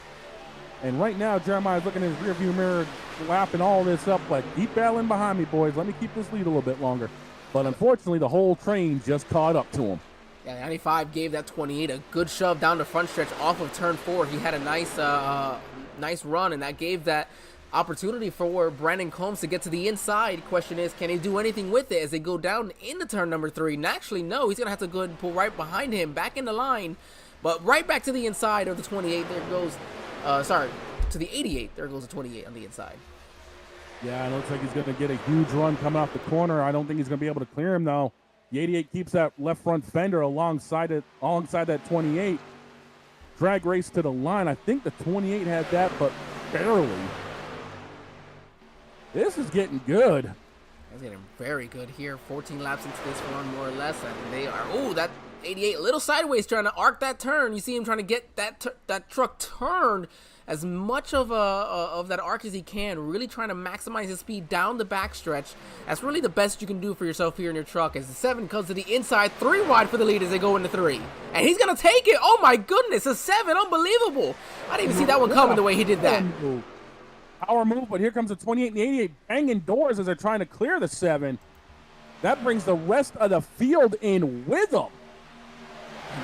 And right now, Jeremiah's looking in his rearview mirror, lapping all this up like, keep battling behind me, boys. Let me keep this lead a little bit longer. But unfortunately, the whole train just caught up to him. Yeah, 95 gave that 28 a good shove down the front stretch off of turn 4. He had a nice run, and that gave that opportunity for Brandon Combs to get to the inside. Question is, can he do anything with it as they go down into turn number 3? And actually, no, he's going to have to go ahead and pull right behind him, back in the line. But right back to the inside of the 28, there goes, to the 88. There goes the 28 on the inside. Yeah, it looks like he's going to get a huge run coming off the corner. I don't think he's going to be able to clear him, though. The 88 keeps that left front fender alongside that 28. Drag race to the line. I think the 28 had that, but barely. This is getting good. It's getting very good here. 14 laps into this run, more or less, and they are. Oh, that 88 a little sideways trying to arc that turn. You see him trying to get that truck turned as much of that arc as he can, really trying to maximize his speed down the backstretch. That's really the best you can do for yourself here in your truck. As the 7 comes to the inside, 3 wide for the lead as they go into 3. And he's going to take it. Oh my goodness, a 7, unbelievable. I didn't even see that one coming the way he did that. Power move, but here comes the 28 and the 88 banging doors as they're trying to clear the 7. That brings the rest of the field in with them.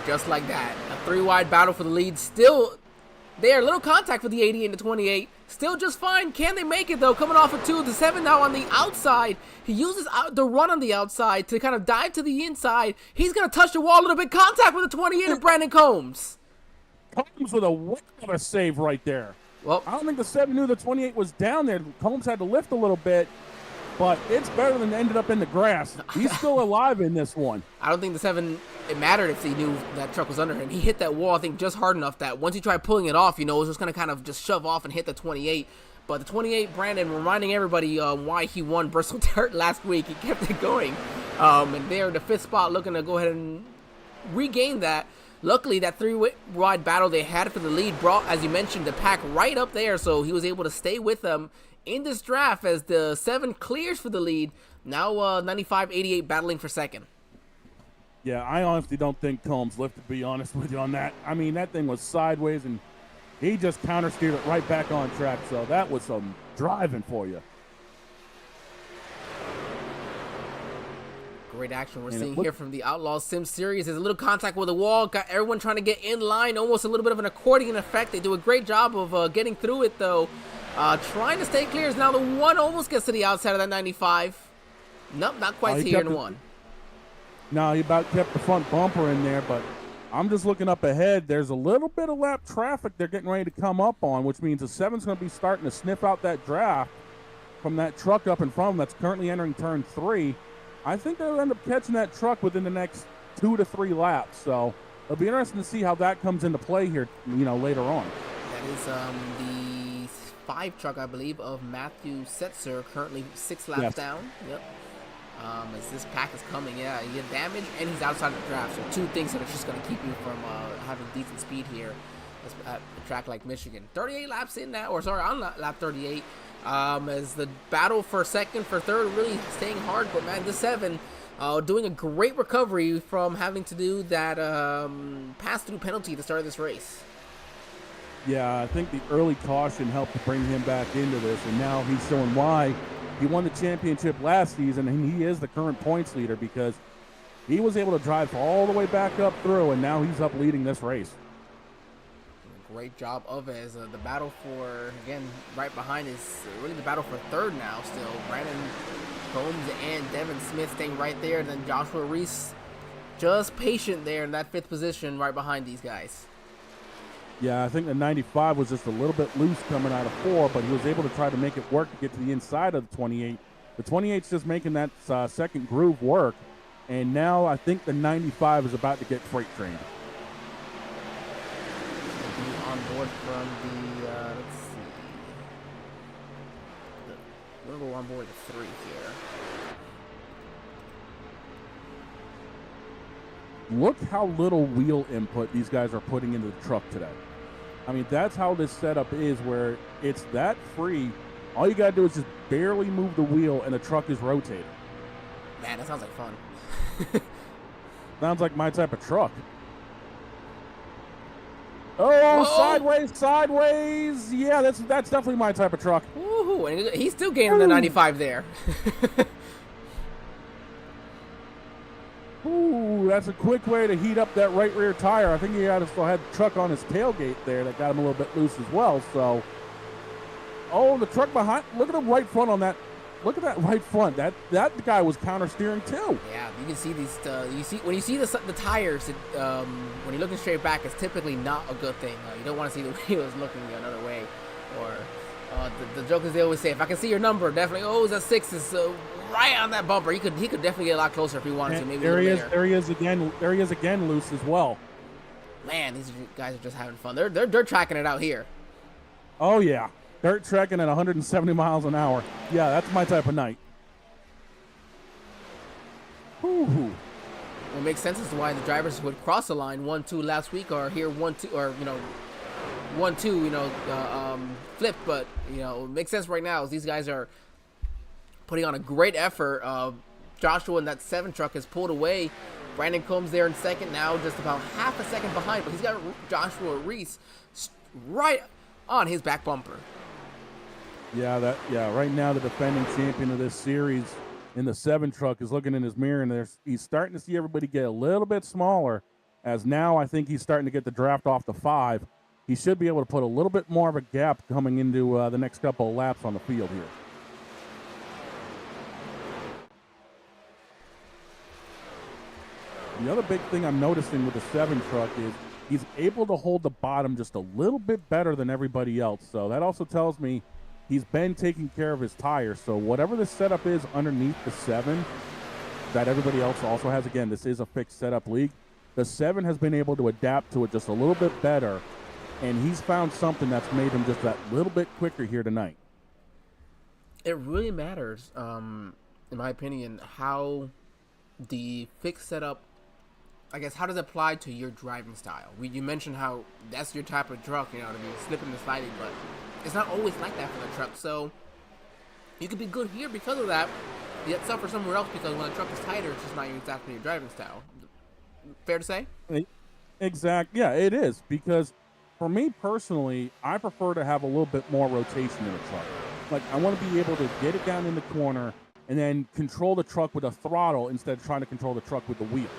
Just like that, a 3 wide battle for the lead. Still there, little contact for the 80 and the 28. Still just fine. Can they make it though? Coming off of 2, the 7 now on the outside. He uses the run on the outside to kind of dive to the inside. He's gonna touch the wall a little bit. Contact with the 28 and Brandon Combs. Combs with a whale of a save right there. Well, I don't think the 7 knew the 28 was down there. Combs had to lift a little bit, but it's better than ended up in the grass. He's still alive in this one. I don't think the 7, it mattered if he knew that truck was under him. He hit that wall, I think, just hard enough that once he tried pulling it off, you know, it was just going to kind of just shove off and hit the 28. But the 28, Brandon, reminding everybody why he won Bristol Dirt last week. He kept it going. And there in the 5th spot, looking to go ahead and regain that. Luckily, that 3-wide battle they had for the lead brought, as you mentioned, the pack right up there. So he was able to stay with them in this draft as the 7 clears for the lead. Now 95-88 battling for 2nd. Yeah, I honestly don't think Combs lifted, to be honest with you on that. I mean, that thing was sideways, and he just counter-steered it right back on track. So that was some driving for you. Great action we're seeing here from the Outlaw Sim Series. There's a little contact with the wall. Got everyone trying to get in line. Almost a little bit of an accordion effect. They do a great job of getting through it, though. Trying to stay clear. As now the 1 almost gets to the outside of that 95. Nope, not quite here in 1. No, he about kept the front bumper in there, but I'm just looking up ahead. There's a little bit of lap traffic they're getting ready to come up on, which means the 7's going to be starting to sniff out that draft from that truck up in front of them that's currently entering turn 3. I think they'll end up catching that truck within the next 2 to 3 laps. So it'll be interesting to see how that comes into play here, you know, later on. That is the 5 truck, I believe, of Matthew Setzer, currently 6 laps down. Yep. As this pack is coming, yeah, he get damage and he's outside of the draft. So 2 things that are just going to keep you from having decent speed here at a track like Michigan. 38 laps in now, or sorry, on lap 38. As the battle for 2nd, for 3rd, really staying hard. But man, the 7 doing a great recovery from having to do that pass-through penalty to start this race. Yeah, I think the early caution helped to bring him back into this, and now he's showing why he won the championship last season, and he is the current points leader because he was able to drive all the way back up through, and now he's up leading this race. Great job of it as the battle for, again, right behind is really the battle for 3rd now still. Brandon Combs and Devin Smith staying right there, and then Joshua Reese just patient there in that 5th position right behind these guys. Yeah, I think the 95 was just a little bit loose coming out of 4, but he was able to try to make it work to get to the inside of the 28. The 28's just making that second groove work, and now I think the 95 is about to get freight trained. On board from the, let's see. We'll go on board the 3 here. Look how little wheel input these guys are putting into the truck today. I mean, that's how this setup is, where it's that free. All you got to do is just barely move the wheel, and the truck is rotating. Man, that sounds like fun. Sounds like my type of truck. Oh, Whoa. sideways. Yeah, that's definitely my type of truck. Woohoo! And he's still gaining the 95 there. Ooh, that's a quick way to heat up that right rear tire. I think he still had the truck on his tailgate there that got him a little bit loose as well. So, oh, the truck behind. Look at the right front on that. Look at that right front. That guy was counter steering too. Yeah, you can see these. When you see the tires, when you're looking straight back, it's typically not a good thing. You don't want to see the wheels looking another way. Or the jokers, they always say, if I can see your number, definitely. Oh, it's a 6. It's right on that bumper. He could definitely get a lot closer if he wanted to. Maybe there he is. There he is again. There he is again, loose as well. Man, these guys are just having fun. They're tracking it out here. Oh yeah. Dirt trekking at 170 miles an hour. Yeah, that's my type of night. Woo-hoo. What makes sense as to why the drivers would cross the line 1-2 last week, or here 1-2, or 1-2, flipped. But it makes sense right now as these guys are putting on a great effort. Joshua in that 7 truck has pulled away. Brandon Combs there in second, now just about half a second behind, but he's got Joshua Reese right on his back bumper. Yeah, right now the defending champion of this series in the 7 truck is looking in his mirror, and he's starting to see everybody get a little bit smaller, as now I think he's starting to get the draft off the 5. He should be able to put a little bit more of a gap coming into the next couple of laps on the field here. The other big thing I'm noticing with the 7 truck is he's able to hold the bottom just a little bit better than everybody else. So that also tells me he's been taking care of his tires. So whatever the setup is underneath the 7 that everybody else also has, again, this is a fixed setup league. The 7 has been able to adapt to it just a little bit better, and he's found something that's made him just that little bit quicker here tonight. It really matters, in my opinion, how the fixed setup, I guess, how does it apply to your driving style? You mentioned how that's your type of truck, to be slipping and sliding, but it's not always like that for the truck. So you could be good here because of that, yet suffer somewhere else because when the truck is tighter, it's just not exactly your driving style. Fair to say? Exactly. Yeah, it is, because for me personally, I prefer to have a little bit more rotation in the truck. Like, I want to be able to get it down in the corner and then control the truck with a throttle instead of trying to control the truck with the wheel.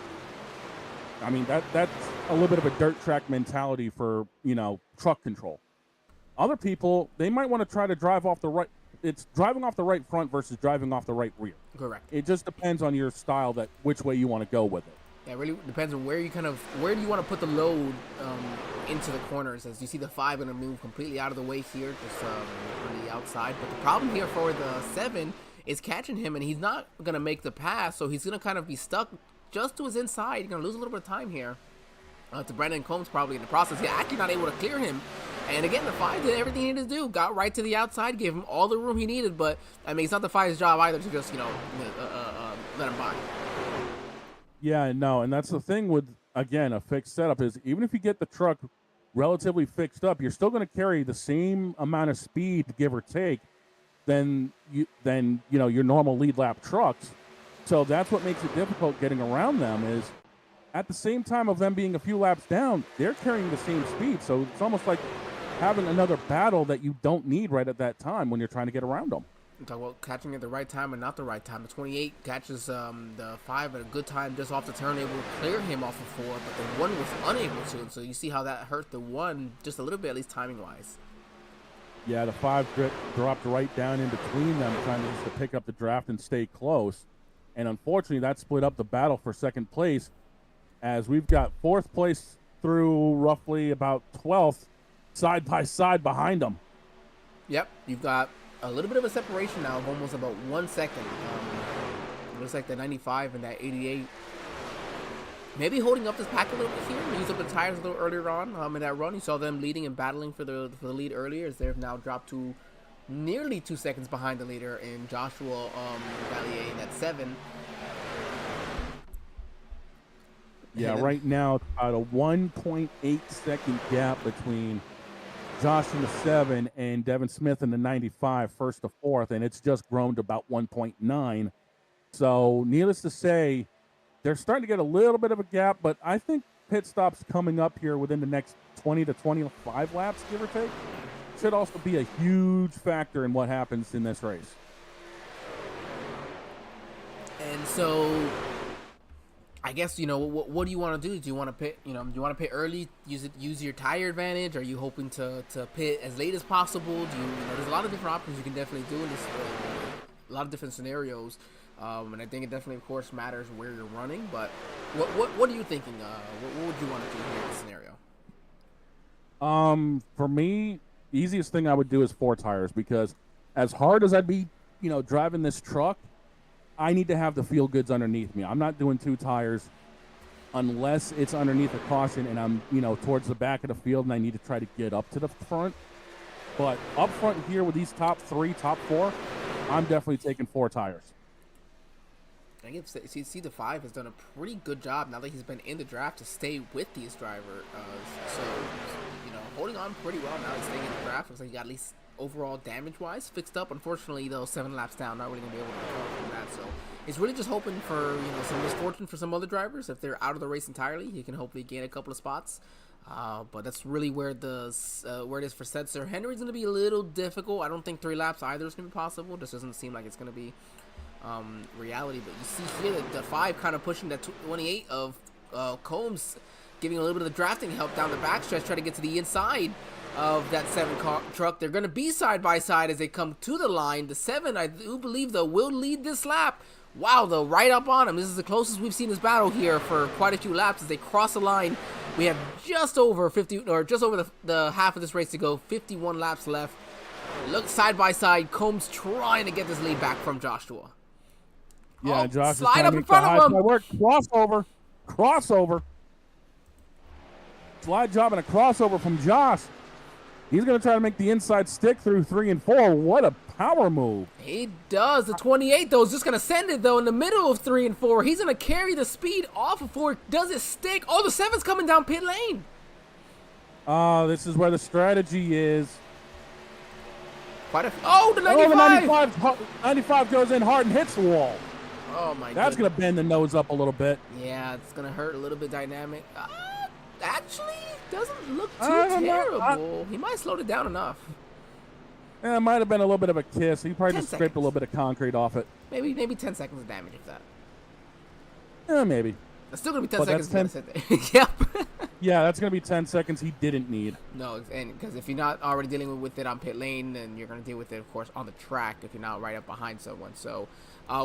I mean, that's a little bit of a dirt track mentality for, truck control. Other people, they might want to try to drive off the right. It's driving off the right front versus driving off the right rear. Correct. It just depends on your style, which way you want to go with it. Yeah, it really depends on where do you want to put the load into the corners. As you see, the 5 going to move completely out of the way here, just on the outside. But the problem here for the 7 is catching him, and he's not going to make the pass, so he's going to kind of be stuck just to his inside. He's going to lose a little bit of time here to Brandon Combs probably in the process. He's actually not able to clear him. And again, the 5 did everything he needed to do. Got right to the outside, gave him all the room he needed. But, I mean, it's not the 5's job either to just, let him by. Yeah, no, and that's the thing with, again, a fixed setup is even if you get the truck relatively fixed up, you're still going to carry the same amount of speed, give or take, than your normal lead lap trucks. So that's what makes it difficult getting around them is at the same time of them being a few laps down, they're carrying the same speed. So it's almost like having another battle that you don't need right at that time when you're trying to get around them. We talk about catching at the right time and not the right time. The 28 catches the 5 at a good time just off the turn, able to clear him off of 4, but the 1 was unable to. And so you see how that hurt the 1 just a little bit, at least timing-wise. Yeah, the 5 dropped right down in between them, trying to pick up the draft and stay close. And unfortunately, that split up the battle for second place, as we've got 4th place through roughly about 12th side by side behind them. Yep, you've got a little bit of a separation now of almost about 1 second. It looks like the 95 and that 88 maybe holding up this pack a little bit here. They used up the tires a little earlier on in that run. You saw them leading and battling for the lead earlier, as they've now dropped to nearly 2 seconds behind the leader in Joshua Valier in that 7. Yeah, right now it's about a 1.8 second gap between Josh in the 7 and Devin Smith in the 95, first to fourth, and it's just grown to about 1.9. So, needless to say, they're starting to get a little bit of a gap, but I think pit stops coming up here within the next 20 to 25 laps, give or take, should also be a huge factor in what happens in this race. And so, I guess, what do you want to do? Do you want to pit? Do you want to pit early? Use your tire advantage? Are you hoping to pit as late as possible? There's a lot of different options you can definitely do in this. A lot of different scenarios, and I think it definitely, of course, matters where you're running. But what are you thinking? What would you want to do here in this scenario? For me, the easiest thing I would do is 4 tires, because as hard as I'd be, driving this truck, I need to have the feel goods underneath me. I'm not doing 2 tires unless it's underneath a caution and I'm, towards the back of the field and I need to try to get up to the front. But up front here with these top 3, top 4, I'm definitely taking 4 tires. I think the 5 has done a pretty good job now that he's been in the draft to stay with these drivers. So, holding on pretty well now. He's staying in the draft. Looks like he got at least overall damage-wise fixed up. Unfortunately, though, 7 laps down, not really going to be able to recover from that. So he's really just hoping for, some misfortune for some other drivers. If they're out of the race entirely, he can hopefully gain a couple of spots. But that's really where it is for Setzer. Henry's going to be a little difficult. I don't think 3 laps either is going to be possible. This doesn't seem like it's going to be reality. But you see here that the 5 kind of pushing that 28 of Combs, giving a little bit of the drafting help down the backstretch, trying to get to the inside of that 7 truck. They're going to be side by side as they come to the line. The 7, I do believe, though, will lead this lap. Wow, though, right up on him. This is the closest we've seen this battle here for quite a few laps as they cross the line. We have just over 50, or just over the half of this race to go. 51 laps left. Look side by side. Combs trying to get this lead back from Joshua. Yeah, Josh slide up in front of him. Work. Crossover. Slide job and a crossover from Josh. He's going to try to make the inside stick through 3 and 4. What a power move. He does. The 28, though, is just going to send it, though, in the middle of 3 and 4. He's going to carry the speed off of 4. Does it stick? Oh, the 7's coming down pit lane. This is where the strategy is. The 95. 95 goes in hard and hits the wall. Oh, my God. That's going to bend the nose up a little bit. Yeah, it's going to hurt a little bit dynamic. Actually, doesn't look too terrible. He might have slowed it down enough. Yeah, it might have been a little bit of a kiss. He probably just scraped a little bit of concrete off it. Maybe 10 seconds of damage, if that. Yeah, maybe. That's still going to be 10 seconds. Sit there. Yep. Yeah, that's going to be 10 seconds he didn't need. No, and because if you're not already dealing with it on pit lane, then you're going to deal with it, of course, on the track if you're not right up behind someone. So,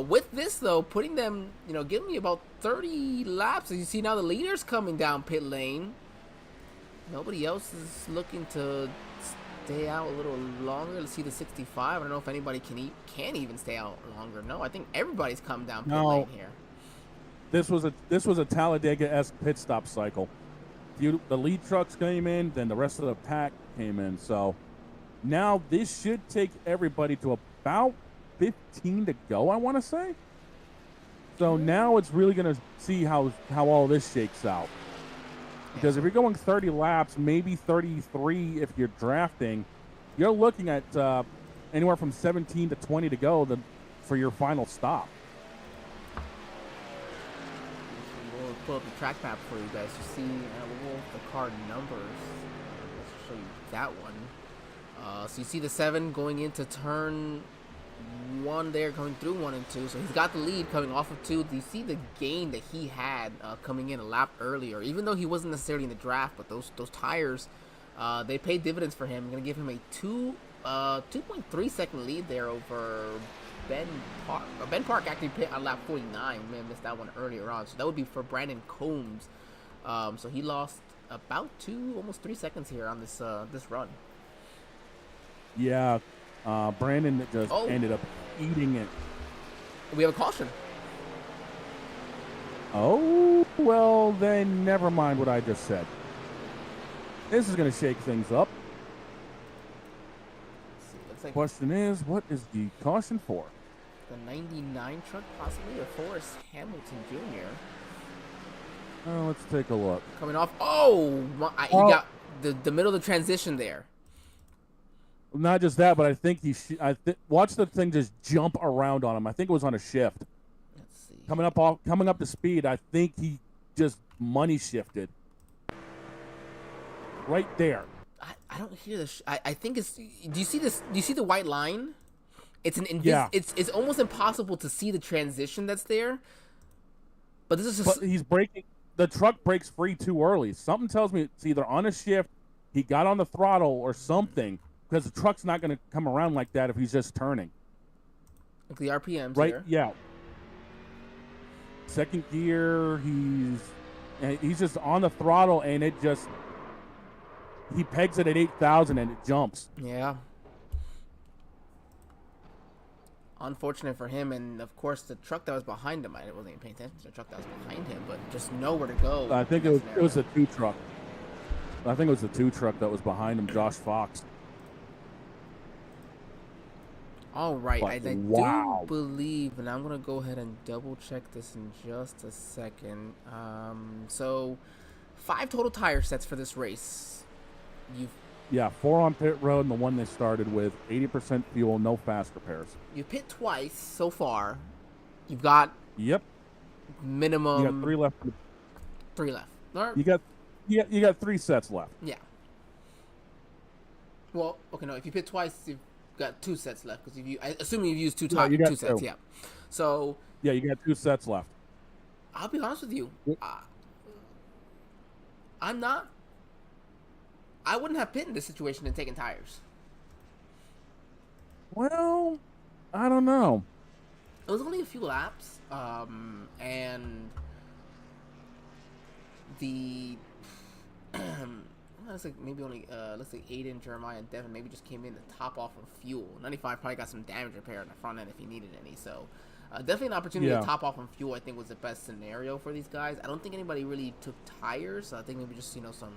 with this, though, putting them, giving me about 30 laps. As you see now, the leader's coming down pit lane. Nobody else is looking to stay out a little longer. Let's see the 65. I don't know if anybody can even stay out longer. No, I think everybody's come down pit lane here. This was a Talladega-esque pit stop cycle. The lead trucks came in, then the rest of the pack came in. So now this should take everybody to about 15 to go, I want to say. So now it's really going to see how all this shakes out. Because if you're going 30 laps, maybe 33 if you're drafting, you're looking at anywhere from 17 to 20 to go for your final stop. We'll pull up the track map for you guys to see the car numbers. Let's show you that one. So you see the 7 going into turn 1 there, going through 1 and 2. So he's got the lead coming off of 2. Do you see the gain that he had coming in a lap earlier? Even though he wasn't necessarily in the draft, but those tires, they paid dividends for him. I'm going to give him a 2.3 second lead there over Ben Park. Ben Park actually pit on lap 49. We may have missed that one earlier on. So that would be for Brandon Combs. So he lost about almost 3 seconds here on this run. Yeah, Brandon just ended up eating it. We have a caution. Oh, well, then never mind what I just said. This is going to shake things up. Let's see. Looks like Question is, what is the caution for? the 99 truck, possibly, or Forrest Hamilton Jr. Let's take a look. Coming off. Oh, he got the middle of the transition there. Not just that, but I think watch the thing just jump around on him. I think it was on a shift. Let's see. Coming up to speed, I think he just money shifted. Right there. I don't hear this. I think it's. Do you see this? Do you see the white line? It's an Yeah. It's almost impossible to see the transition that's there. But this is just. But he's braking. The truck breaks free too early. Something tells me it's either on a shift, he got on the throttle, or something. Because the truck's not going to come around like that if he's just turning. Look at the RPMs Right? here. Yeah. Second gear, he's just on the throttle, and it just. He pegs it at 8,000 and it jumps. Yeah. Unfortunate for him, and of course the truck that was behind him. I wasn't even paying attention to the truck that was behind him, but just nowhere to go. I think it was the 2 truck. I think it was the 2 truck that was behind him, Josh Fox. All right, But I wow. do believe, and I'm gonna go ahead and double check this in just a second. So 5 total tire sets for this race. Yeah, 4 on pit road, and the one they started with 80% fuel, no fast repairs. You pit twice so far. You've got Yep, minimum. you got 3 left. 3 left. Or, You got 3 sets left. yeah. Well, okay, no. If you pit twice, you've got 2 sets left because assuming you've used 2 No, you got 2 sets, 2. yeah. So Yeah, you got 2 sets left. I'll be honest with you. Yep. I wouldn't have pit in this situation and taken tires. Well, I don't know. It was only a few laps, and the let's say maybe only let's say Aiden, Jeremiah, and Devin maybe just came in to top off of fuel. 95 probably got some damage repair on the front end if he needed any. So definitely an opportunity to top off on fuel. I think was the best scenario for these guys. I don't think anybody really took tires. So I think maybe just some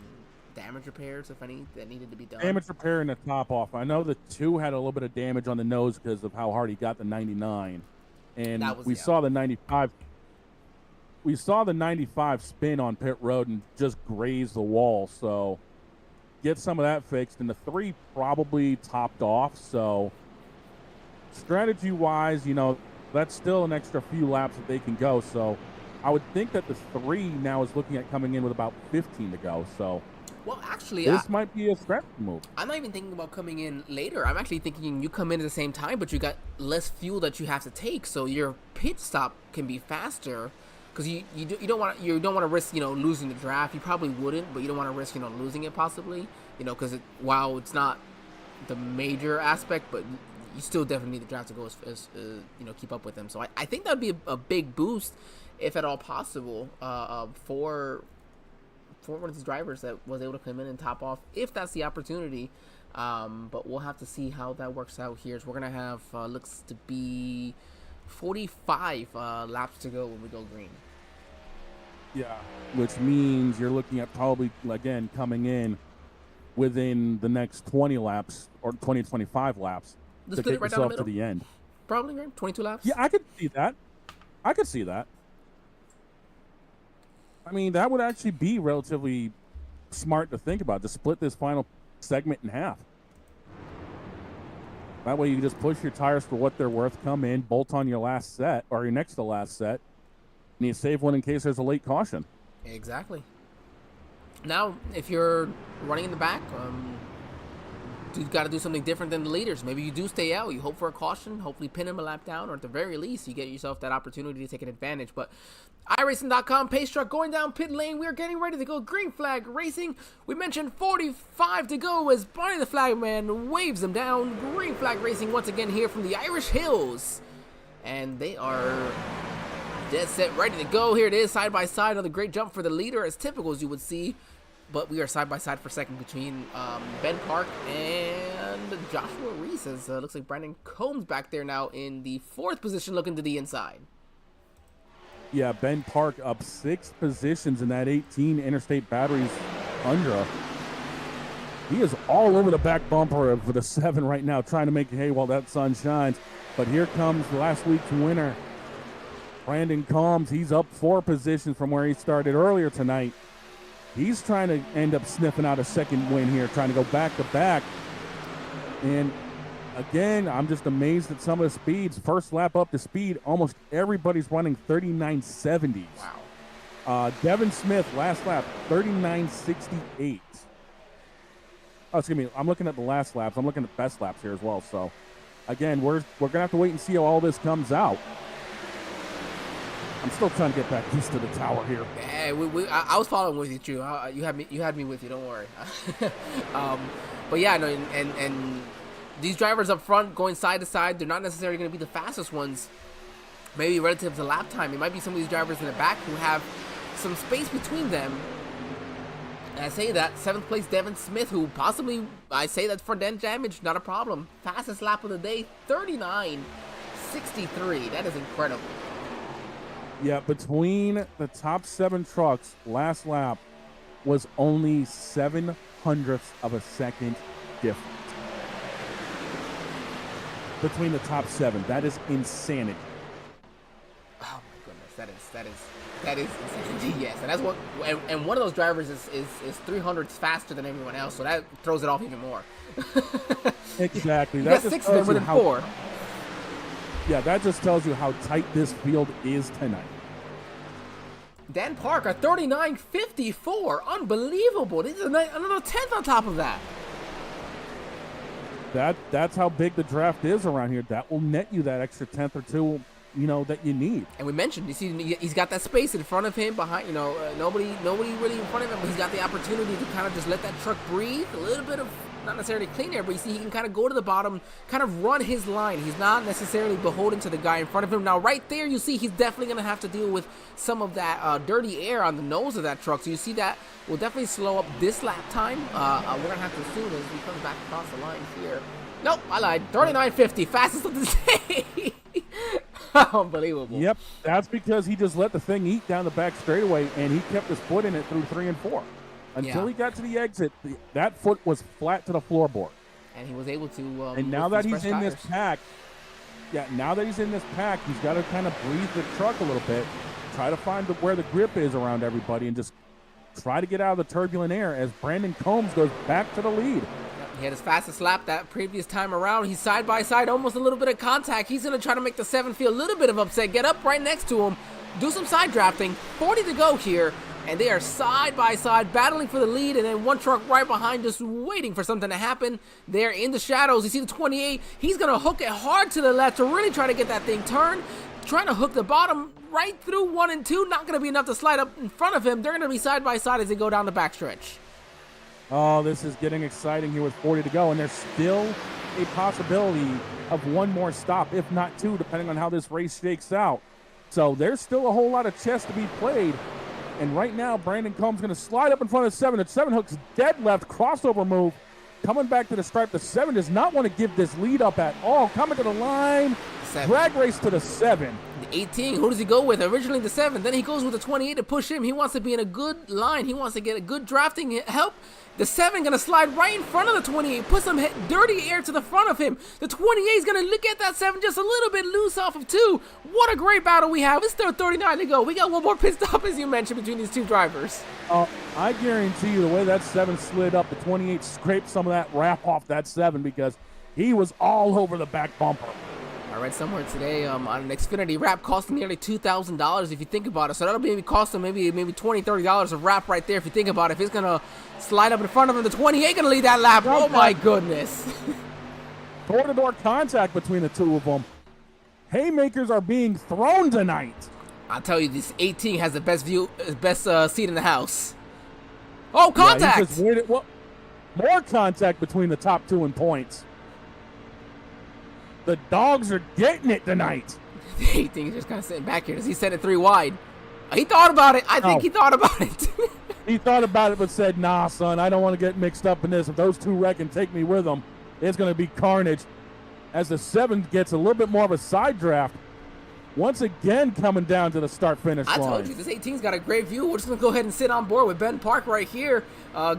damage repairs, if any, that needed to be done. Damage repair and the top off. I know the 2 had a little bit of damage on the nose because of how hard he got the 99, and we saw the 95. We saw the 95 spin on pit road and just graze the wall. So get some of that fixed, and the 3 probably topped off. So strategy wise, that's still an extra few laps that they can go. So I would think that the 3 now is looking at coming in with about 15 to go. So. Well, actually, this might be a strategy move. I'm not even thinking about coming in later. I'm actually thinking you come in at the same time, but you got less fuel that you have to take, so your pit stop can be faster. Because you don't want to risk losing the draft. You probably wouldn't, but you don't want to risk losing it possibly. Because while it's not the major aspect, but you still definitely need the draft to go as keep up with them. So I think that'd be a big boost, if at all possible, for one of these drivers that was able to come in and top off, if that's the opportunity. But we'll have to see how that works out here. So we're gonna have looks to be 45 laps to go when we go green. Yeah, which means you're looking at probably again coming in within the next 20 laps or 25 laps Just to get right down yourself the to the end. Probably right, 22 laps. Yeah, I could see that. I mean, that would actually be relatively smart to think about, to split this final segment in half. That way you can just push your tires for what they're worth, come in, bolt on your last set, or your next to last set, and you save one in case there's a late caution. Exactly. Now, if you're running in the back, you got to do something different than the leaders. Maybe you do stay out. You hope for a caution, hopefully pin him a lap down, or at the very least, you get yourself that opportunity to take an advantage. But iRacing.com, pace truck going down pit lane. We are getting ready to go green flag racing. We mentioned 45 to go as Barney the Flagman waves them down. Green flag racing once again here from the Irish Hills. And they are dead set, ready to go. Here it is, side by side. Another great jump for the leader, as typical as you would see. But we are side by side for second between Ben Park and Joshua Reese. As looks like Brandon Combs back there now in the 4th position, looking to the inside. Yeah, Ben Park up 6 positions in that 18 Interstate Batteries Tundra. He is all over the back bumper of the 7 right now, trying to make hay while that sun shines. But here comes last week's winner, Brandon Combs. He's up 4 positions from where he started earlier tonight. He's trying to end up sniffing out a second win here, trying to go back-to-back. And, again, I'm just amazed at some of the speeds. First lap up to speed, almost everybody's running 39.70s. Wow. Devin Smith, last lap, 39.68. Oh, excuse me, I'm looking at the last laps. I'm looking at best laps here as well. So, again, we're going to have to wait and see how all this comes out. I'm still trying to get back used to the tower here. Yeah, I was following with you, Drew. You had me with you. Don't worry. But yeah, no, and these drivers up front going side to side, they're not necessarily going to be the fastest ones. Maybe relative to lap time, it might be some of these drivers in the back who have some space between them. And I say that 7th place Devin Smith, who possibly, I say that for dent damage, not a problem. Fastest lap of the day, 39.63. That is incredible. Yeah, between the top 7 trucks, last lap was only 0.07 of a second difference. Between the top 7. That is insanity. Oh my goodness, that is insanity. Yes, and that's what, and one of those drivers is 300s faster than everyone else, so that throws it off even more. Exactly. You That got just 6 of them tells you within how- 4. Yeah, that just tells you how tight this field is tonight. Dan Parker, 39.54. Unbelievable. This is another 10th on top of that. That's how big the draft is around here. That will net you that extra 10th or 2, that you need. And we mentioned, you see, he's got that space in front of him, behind, nobody really in front of him, but he's got the opportunity to kind of just let that truck breathe. A little bit of, not necessarily clean air, but you see he can kind of go to the bottom, kind of run his line. He's not necessarily beholden to the guy in front of him. Now, right there, you see he's definitely going to have to deal with some of that dirty air on the nose of that truck. So you see that will definitely slow up this lap time. We're going to have to assume as he comes back across the line here. Nope, I lied. 39.50, fastest of the day. Unbelievable. Yep, that's because he just let the thing eat down the back straightaway, and he kept his foot in it through 3 and 4. Until he got to the exit, that foot was flat to the floorboard. And he was able to. And now that he's in this pack, he's got to kind of breathe the truck a little bit, try to find where the grip is around everybody, and just try to get out of the turbulent air as Brandon Combs goes back to the lead. He had his fastest lap that previous time around. He's side by side, almost a little bit of contact. He's going to try to make the 7 feel a little bit of upset. Get up right next to him. Do some side drafting. 40 to go here. And they are side by side battling for the lead. And then one truck right behind just waiting for something to happen. They're in the shadows. You see the 28. He's going to hook it hard to the left to really try to get that thing turned. Trying to hook the bottom right through 1 and 2. Not going to be enough to slide up in front of him. They're going to be side by side as they go down the backstretch. Oh, this is getting exciting here with 40 to go, and there's still a possibility of one more stop, if not 2, depending on how this race shakes out. So there's still a whole lot of chess to be played. And right now, Brandon Combs going to slide up in front of the 7. The 7 hooks dead left, crossover move. Coming back to the stripe, the 7 does not want to give this lead up at all. Coming to the line, 7. drag race to the 7. The 18, who does he go with? Originally the 7, then he goes with the 28 to push him. He wants to be in a good line. He wants to get a good drafting help. The 7 going to slide right in front of the 28, put some dirty air to the front of him. The 28 is going to look at that 7 just a little bit loose off of 2. What a great battle we have. It's still 39 to go. We got one more pit stop, as you mentioned, between these 2 drivers. I guarantee you the way that 7 slid up, the 28 scraped some of that wrap off that 7 because he was all over the back bumper. I read somewhere today on an Xfinity wrap costing nearly $2,000 if you think about it. So that'll maybe cost him maybe $20, $30 of wrap right there if you think about it. If he's gonna slide up in front of him, the 28 gonna lead that lap. Oh my goodness! Door-to-door contact between the two of them. Haymakers are being thrown tonight. I'll tell you, this 18 has the best seat in the house. Oh, contact! Yeah, he just weirded, well, more contact between the top two in points. The dogs are getting it tonight. The 18 is just kind of sitting back here. Does he set it 3 wide? He thought about it. I think he thought about it. He thought about it but said, nah, son, I don't want to get mixed up in this. If those two wreck and take me with them, it's going to be carnage. As the 7 gets a little bit more of a side draft, once again coming down to the start-finish line. I told you, this 18's got a great view. We're just going to go ahead and sit on board with Ben Park right here.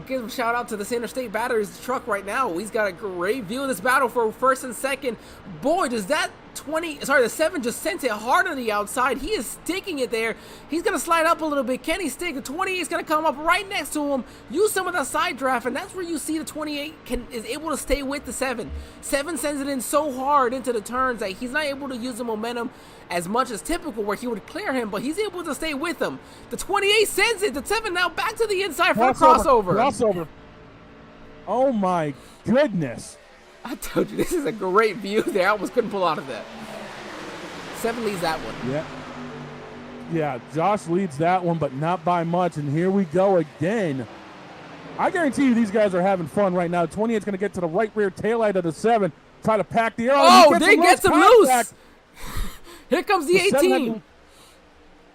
Give a shout-out to this Interstate Batteries truck right now. He's got a great view of this battle for first and second. Boy, does that the 7 just sent it hard on the outside. He is sticking it there. He's going to slide up a little bit. Can he stick? The 28 is going to come up right next to him, use some of that side draft, and that's where you see the 28 is able to stay with the 7. 7 sends it in so hard into the turns that he's not able to use the momentum as much as typical where he would clear him, but he's able to stay with him. The 28 sends it. The 7 now back to the inside for a crossover. Oh my goodness. I told you, this is a great view there. I almost couldn't pull out of that. 7 leads that one. Yeah, Josh leads that one, but not by much. And here we go again. I guarantee you these guys are having fun right now. 28's going to get to the right rear taillight of the 7, try to pack the air. They get some loose. Here comes the 18.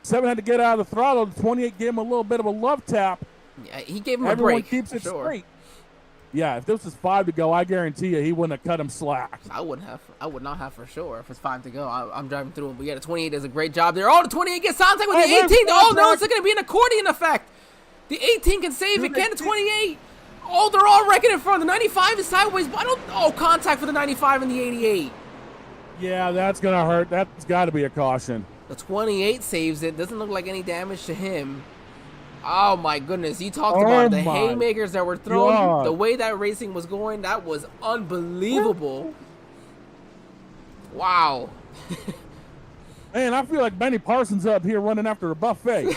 7 had to get out of the throttle. 28 gave him a little bit of a love tap. Yeah, he gave him Everyone a break. keeps it straight. Yeah, if this was 5 to go, I guarantee you he wouldn't have cut him slack. I would not have for sure if it's 5 to go. I'm driving through him, but yeah, the 28 does a great job there. Oh, the 28 gets contact with the 18. Oh no, it's going to be an accordion effect. The 18 can save it. Can the 28? Oh, they're all wrecking in front. The 95 is sideways, but contact for the 95 and the 88. Yeah, that's going to hurt. That's got to be a caution. The 28 saves it. Doesn't look like any damage to him. Oh my goodness, you talked about the haymakers that were thrown. God. The way that racing was going, that was unbelievable. Wow. Man, I feel like Benny Parsons up here running after a buffet.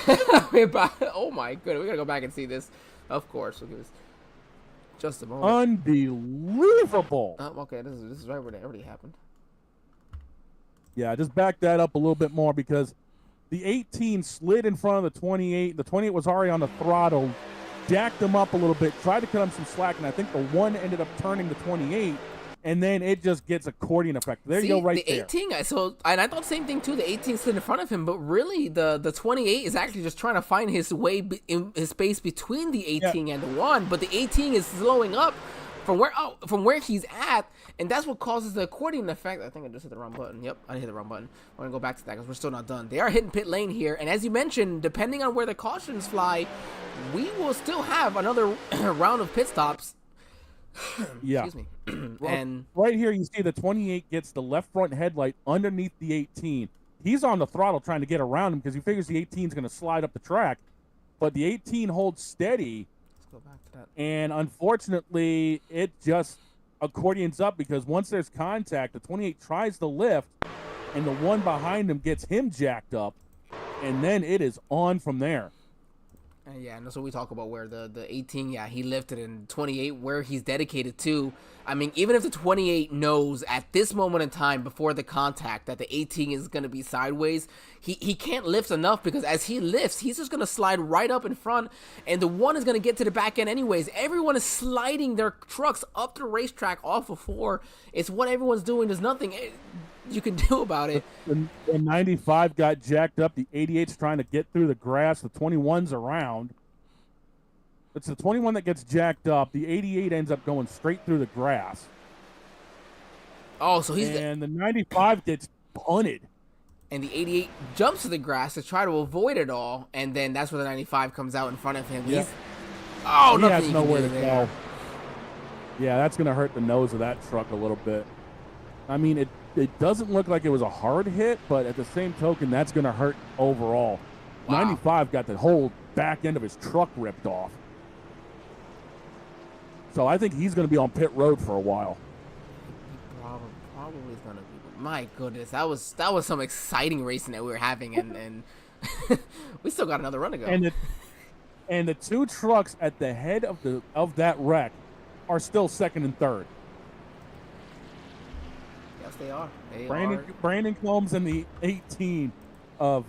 Oh my goodness, we gotta go back and see this. Of course, we'll give us just a moment. Unbelievable. Okay, this is right where that already happened. Yeah, just back that up a little bit more because the 18 slid in front of the 28. The 28 was already on the throttle, jacked him up a little bit, tried to cut him some slack, and I think the 1 ended up turning the 28, and then it just gets accordion effect. There you go, right there. The 18, and I thought the same thing too. The 18 slid in front of him, but really the 28 is actually just trying to find his way in his space between the 18 and the 1, but the 18 is slowing up from where he's at, and that's what causes the accordion effect. I think I just hit the wrong button. Yep, I hit the wrong button. We're going to go back to that because we're still not done. They are hitting pit lane here, and as you mentioned, depending on where the cautions fly, we will still have another round of pit stops. Yeah. Excuse me. And right here you see the 28 gets the left front headlight underneath the 18. He's on the throttle trying to get around him because he figures the 18 is going to slide up the track, but the 18 holds steady. Go back to that. And unfortunately, it just accordions up because once there's contact, the 28 tries to lift, and the 1 behind him gets him jacked up, and then it is on from there. Yeah, and that's what we talk about where the 18, he lifted, and 28, where he's dedicated to. I mean, even if the 28 knows at this moment in time before the contact that the 18 is going to be sideways, he can't lift enough because as he lifts, he's just going to slide right up in front, and the 1 is going to get to the back end anyways. Everyone is sliding their trucks up the racetrack off of 4. It's what everyone's doing. There's nothing you can do about it. The 95 got jacked up. The 88's trying to get through the grass. The 21's around. It's the 21 that gets jacked up. The 88 ends up going straight through the grass. Oh, so and the 95 gets punted. And the 88 jumps to the grass to try to avoid it all, and then that's where the 95 comes out in front of him. Yeah. He has nowhere to go. Yeah, that's going to hurt the nose of that truck a little bit. I mean, it doesn't look like it was a hard hit, but at the same token, that's going to hurt overall. Wow. 95 got the whole back end of his truck ripped off. So I think he's going to be on pit road for a while. He probably is gonna be. My goodness, that was some exciting racing that we were having, and we still got another run to go. And the two trucks at the head of that wreck are still second and third. Yes, they are. Brandon Combs and the 18 of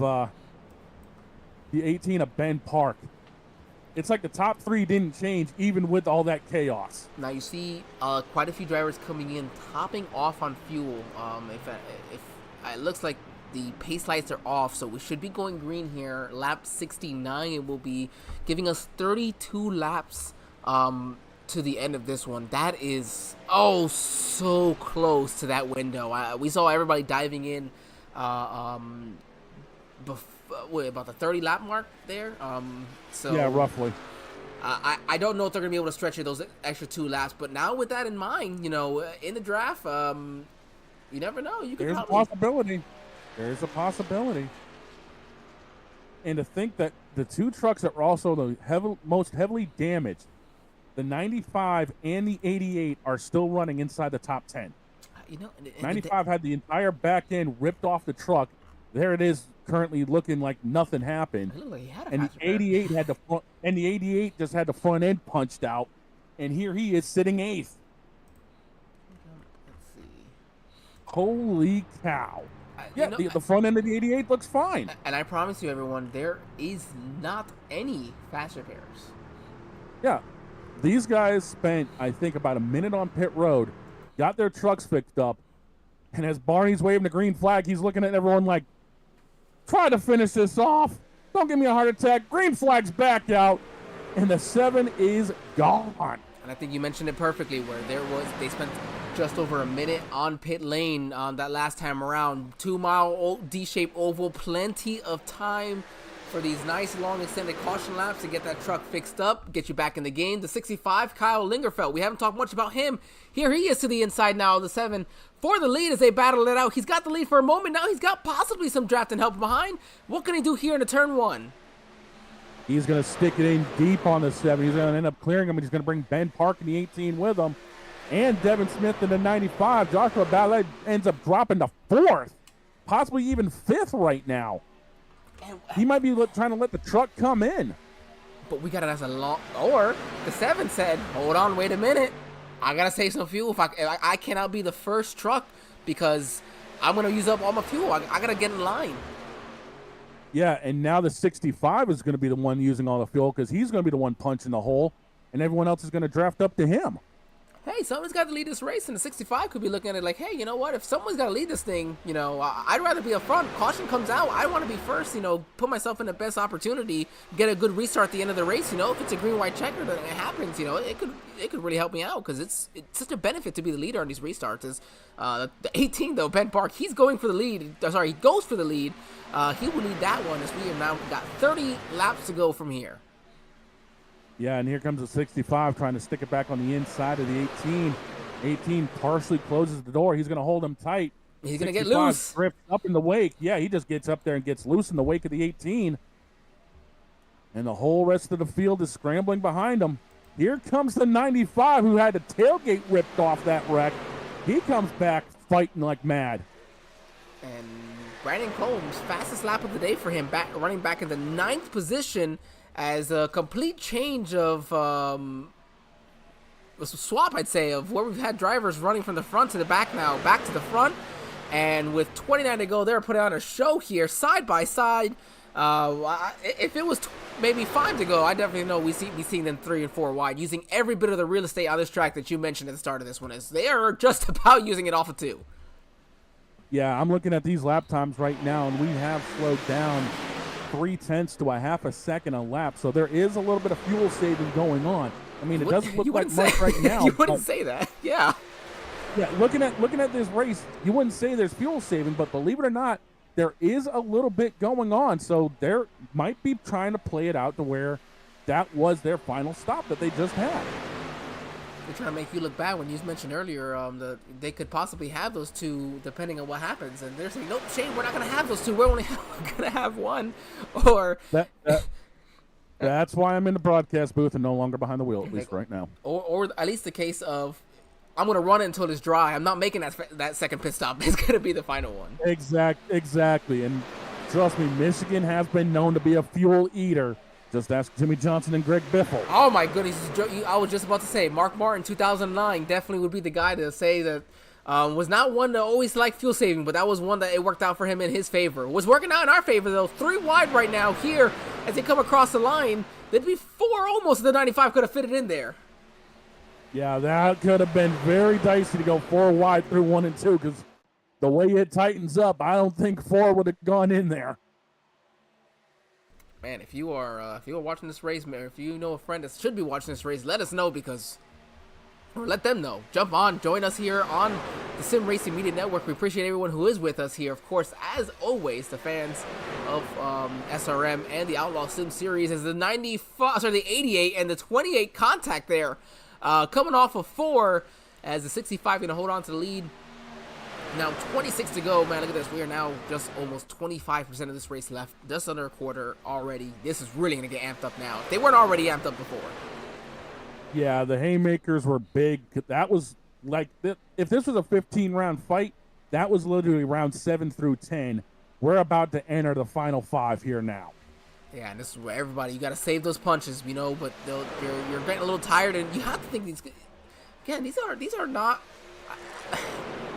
Ben Park. It's like the top three didn't change even with all that chaos. Now you see quite a few drivers coming in, topping off on fuel. If it looks like the pace lights are off, so we should be going green here. Lap 69, it will be giving us 32 laps to the end of this one. That is so close to that window. We saw everybody diving in about the 30 lap mark there. So yeah, roughly. I don't know if they're gonna be able to stretch it those extra 2 laps, but now with that in mind, in the draft, you never know. There's a possibility. There's a possibility. And to think that the two trucks that were also the most heavily damaged, the 95 and the 88, are still running inside the top 10. 95 had the entire back end ripped off the truck. There it is, currently looking like nothing happened. And the 88 had the front, and the 88 just had the front end punched out. And here he is sitting 8th. Let's see. Holy cow. The front end of the 88 looks fine. And I promise you, everyone, there is not any fast repairs. Yeah. These guys spent, I think, about a minute on pit road, got their trucks fixed up, and as Barney's waving the green flag, he's looking at everyone like, try to finish this off. Don't give me a heart attack. Green flag's back out, and the 7 is gone. And I think you mentioned it perfectly, where they spent just over a minute on pit lane that last time around. 2-mile D-shaped oval, plenty of time for these nice long extended caution laps to get that truck fixed up, get you back in the game. The 65, Kyle Lingerfeld, we haven't talked much about him. Here he is to the inside now, the 7 for the lead as they battle it out. He's got the lead for a moment. Now he's got possibly some drafting help behind. What can he do here in the turn 1? He's going to stick it in deep on the 7. He's going to end up clearing him, and he's going to bring Ben Park in the 18 with him. And Devin Smith in the 95. Joshua Ballet ends up dropping to 4th, possibly even 5th right now. He might be trying to let the truck come in. But we got it as a long... Or the 7 said, hold on, wait a minute. I got to save some fuel. If I cannot be the first truck because I'm going to use up all my fuel. I got to get in line. Yeah, and now the 65 is going to be the one using all the fuel because he's going to be the one punching the hole, and everyone else is going to draft up to him. Hey, someone's got to lead this race, and the 65 could be looking at it like, hey, you know what? If someone's got to lead this thing, I'd rather be up front. Caution comes out. I want to be first, put myself in the best opportunity, get a good restart at the end of the race. If it's a green-white checker, then it happens. It could really help me out because it's such a benefit to be the leader on these restarts. The 18, though, Ben Park, he's going for the lead. He goes for the lead. He will lead that one as we have now got 30 laps to go from here. Yeah, and here comes the 65 trying to stick it back on the inside of the 18. 18 partially closes the door. He's going to hold him tight. He's going to get loose. Drifts up in the wake. Yeah, he just gets up there and gets loose in the wake of the 18. And the whole rest of the field is scrambling behind him. Here comes the 95 who had the tailgate ripped off that wreck. He comes back fighting like mad. And Brandon Combs, fastest lap of the day for him, running back in the 9th position. As a complete change of swap, I'd say, of where we've had drivers running from the front to the back now, back to the front. And with 29 to go, they're putting on a show here, side by side. If it was maybe 5 to go, I definitely know we'd be seeing them 3 and 4 wide, using every bit of the real estate on this track that you mentioned at the start of this one. As they are just about using it off of 2. Yeah, I'm looking at these lap times right now, and we have slowed down 0.3 to a half a second a lap, so there is a little bit of fuel saving going on. I mean, it doesn't look like much right now. You wouldn't say that, yeah. Yeah, looking at this race, you wouldn't say there's fuel saving, but believe it or not, there is a little bit going on. So there might be trying to play it out to where that was their final stop that they just had. They're trying to make you look bad when you mentioned earlier they could possibly have those 2 depending on what happens, and they're saying, nope, Shane, we're not going to have those 2. We're only going to have 1. Or that's why I'm in the broadcast booth and no longer behind the wheel, at least right now. Or at least the case of I'm gonna run it until it's dry. I'm not making that second pit stop. It's gonna be the final one. Exactly. And trust me, Michigan has been known to be a fuel eater. Just ask Jimmy Johnson and Greg Biffle. Oh my goodness! I was just about to say Mark Martin, 2009, definitely would be the guy to say that. Was not one to always like fuel saving, but that was one that it worked out for him in his favor. Was working out in our favor though. 3 wide right now here as they come across the line. There'd be 4 almost. The 95 could have fitted in there. Yeah, that could have been very dicey to go 4 wide through 1 and 2 because the way it tightens up, I don't think 4 would have gone in there. Man, if you are watching this race, man, if you know a friend that should be watching this race, let us know or let them know. Jump on, join us here on the Sim Racing Media Network. We appreciate everyone who is with us here. Of course, as always, the fans of SRM and the Outlaw Sim Series as the 88 and the 28 contact there. Coming off of 4 as the 65 going to hold on to the lead. Now 26 to go, man. Look at this. We are now just almost 25% of this race left. Just under a quarter already. This is really going to get amped up now. They weren't already amped up before. Yeah, the haymakers were big. That was like, if this was a 15-round fight, that was literally round 7 through 10. We're about to enter the final 5 here now. Yeah, and this is where everybody, you got to save those punches, you know, but you're getting a little tired, and you have to think these are not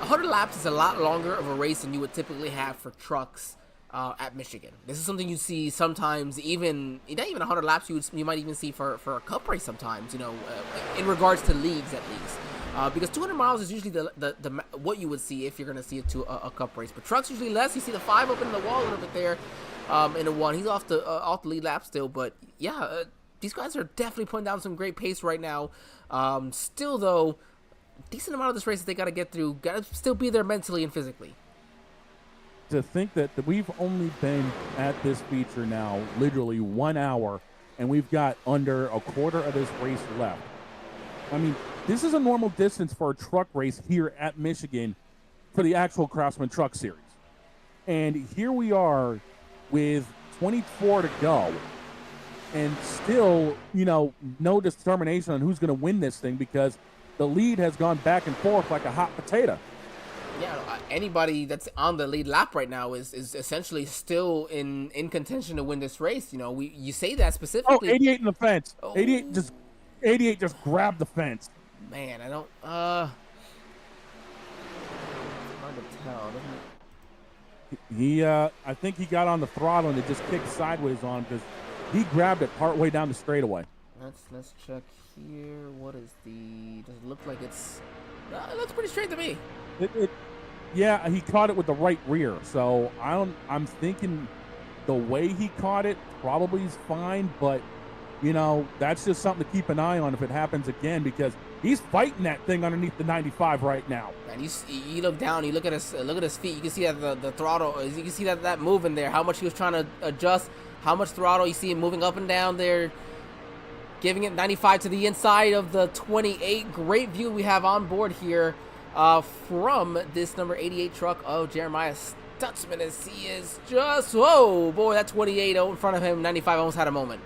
100 laps is a lot longer of a race than you would typically have for trucks at Michigan. This is something you see sometimes, even not even 100 laps. You might even see for a cup race sometimes. You know, in regards to leagues at least, because 200 miles is usually the what you would see if you're going to see it to a cup race. But trucks usually less. You see the 5 up in the wall a little bit there, in the 1. He's off the lead lap still, but yeah, these guys are definitely putting down some great pace right now. Still though, decent amount of this race that they got to get through. Got to still be there mentally and physically. To think that we've only been at this feature now literally 1 hour, and we've got under a quarter of this race left. I mean, this is a normal distance for a truck race here at Michigan for the actual Craftsman Truck Series. And here we are with 24 to go, and still, you know, no determination on who's going to win this thing because the lead has gone back and forth like a hot potato. Yeah, anybody that's on the lead lap right now is essentially still in contention to win this race. You know, you say that specifically. 88 in the fence. Oh. 88 just grabbed the fence. Man, I don't. Hard to tell. He, I think he got on the throttle and it just kicked sideways on him because he grabbed it partway down the straightaway. Let's check here. What is the? Does it look like it's? It looks pretty straight to me. Yeah, he caught it with the right rear. So I'm thinking the way he caught it probably is fine, but you know, that's just something to keep an eye on if it happens again because he's fighting that thing underneath the 95 right now. And you look down, you look at his feet, you can see that the throttle, you can see that moving there, how much he was trying to adjust, how much throttle you see him moving up and down there, giving it 95 to the inside of the 28. Great view we have on board here from this number 88 truck of Jeremiah Stutzman as he is just, whoa, boy, that 28 in front of him, 95 almost had a moment.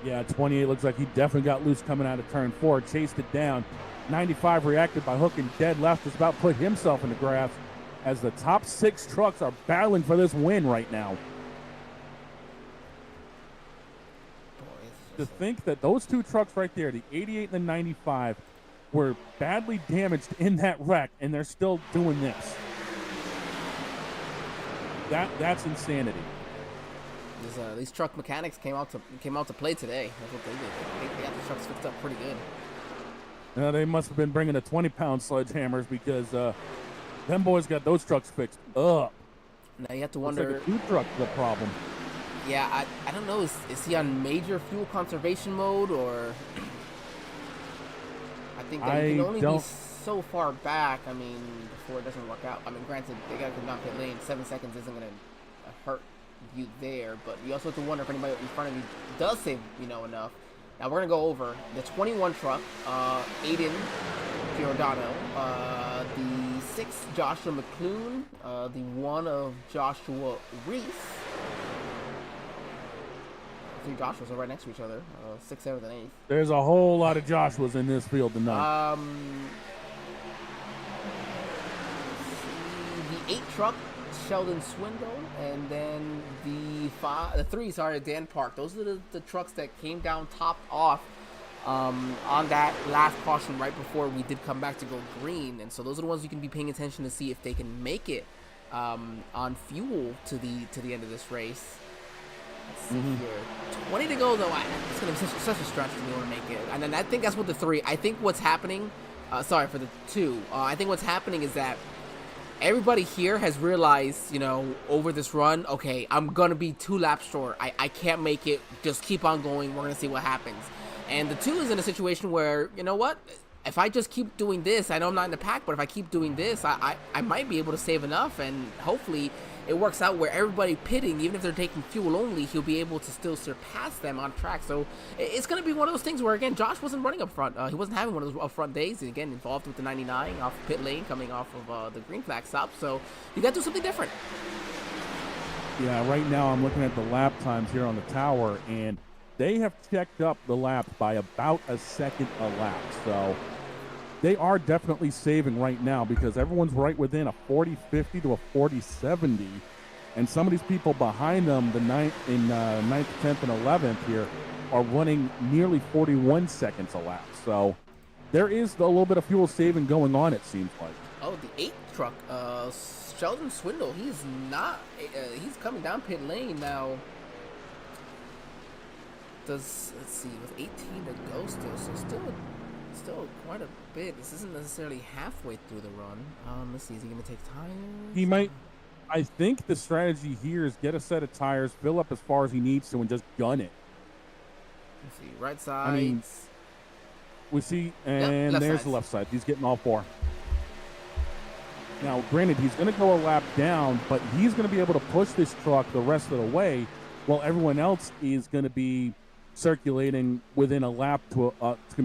Yeah, 28 looks like he definitely got loose coming out of turn 4, chased it down. 95 reacted by hooking dead left, just about put himself in the grass as the top 6 trucks are battling for this win right now. To think that those 2 trucks right there, the 88 and the 95, were badly damaged in that wreck, and they're still doing this. That's insanity. These truck mechanics came out to play today. That's what they did. They got the trucks fixed up pretty good. They must have been bringing the 20-pound sledgehammers because them boys got those trucks fixed up. Now you have to wonder. Looks like a 2 truck the problem. Yeah, I don't know. Is he on major fuel conservation mode or? I think that he can only be so far back. I mean, before it doesn't work out. I mean, granted, they got to come down pit lane. 7 seconds isn't going to hurt you there, but you also have to wonder if anybody in front of you does save, you know, enough. Now we're gonna go over the 21 truck, Aiden Giordano, the 6 Joshua McClune, the 1 of Joshua Reese. 3 Joshuas are right next to each other, 6th, 7th, and 8th. There's a whole lot of Joshuas in this field tonight. The 8 truck, Sheldon Swindle, and then the 3, Dan Park. Those are the trucks that came down topped off on that last caution right before we did come back to go green. And so those are the ones you can be paying attention to see if they can make it on fuel to the end of this race. Let's see here. 20 to go, though. It's going to be such a stretch to be able to make it. And then I think that's what the 3. I think what's happening, sorry, for the 2. I think what's happening is that everybody here has realized, over this run, okay, I'm going to be 2 laps short. I can't make it. Just keep on going. We're going to see what happens. And the 2 is in a situation where, you know what? If I just keep doing this, I know I'm not in the pack, but if I keep doing this, I might be able to save enough, and hopefully it works out where everybody pitting, even if they're taking fuel only, he'll be able to still surpass them on track. So it's going to be one of those things where, again, Josh wasn't running up front. He wasn't having one of those up front days. And again, involved with the 99 off pit lane coming off of the green flag stop. So you got to do something different. Yeah, right now I'm looking at the lap times here on the tower, and they have checked up the laps by about a second a lap. So they are definitely saving right now because everyone's right within a 40-50 to a 40-70. And some of these people behind them, the 9th, 10th, and 11th here, are running nearly 41 seconds a lap. So there is a little bit of fuel saving going on, it seems like. Oh, the 8th truck, Sheldon Swindle, he's coming down pit lane now. Let's see, with 18 to go still quite a bit. This isn't necessarily halfway through the run. Let's see, is he going to take tires? He might. I think the strategy here is get a set of tires, fill up as far as he needs to, and just gun it. Let's see, right side. I mean, we see, and there's side. the left side. He's getting all 4. Now, granted, he's going to go a lap down, but he's going to be able to push this truck the rest of the way, while everyone else is going to be circulating within a lap to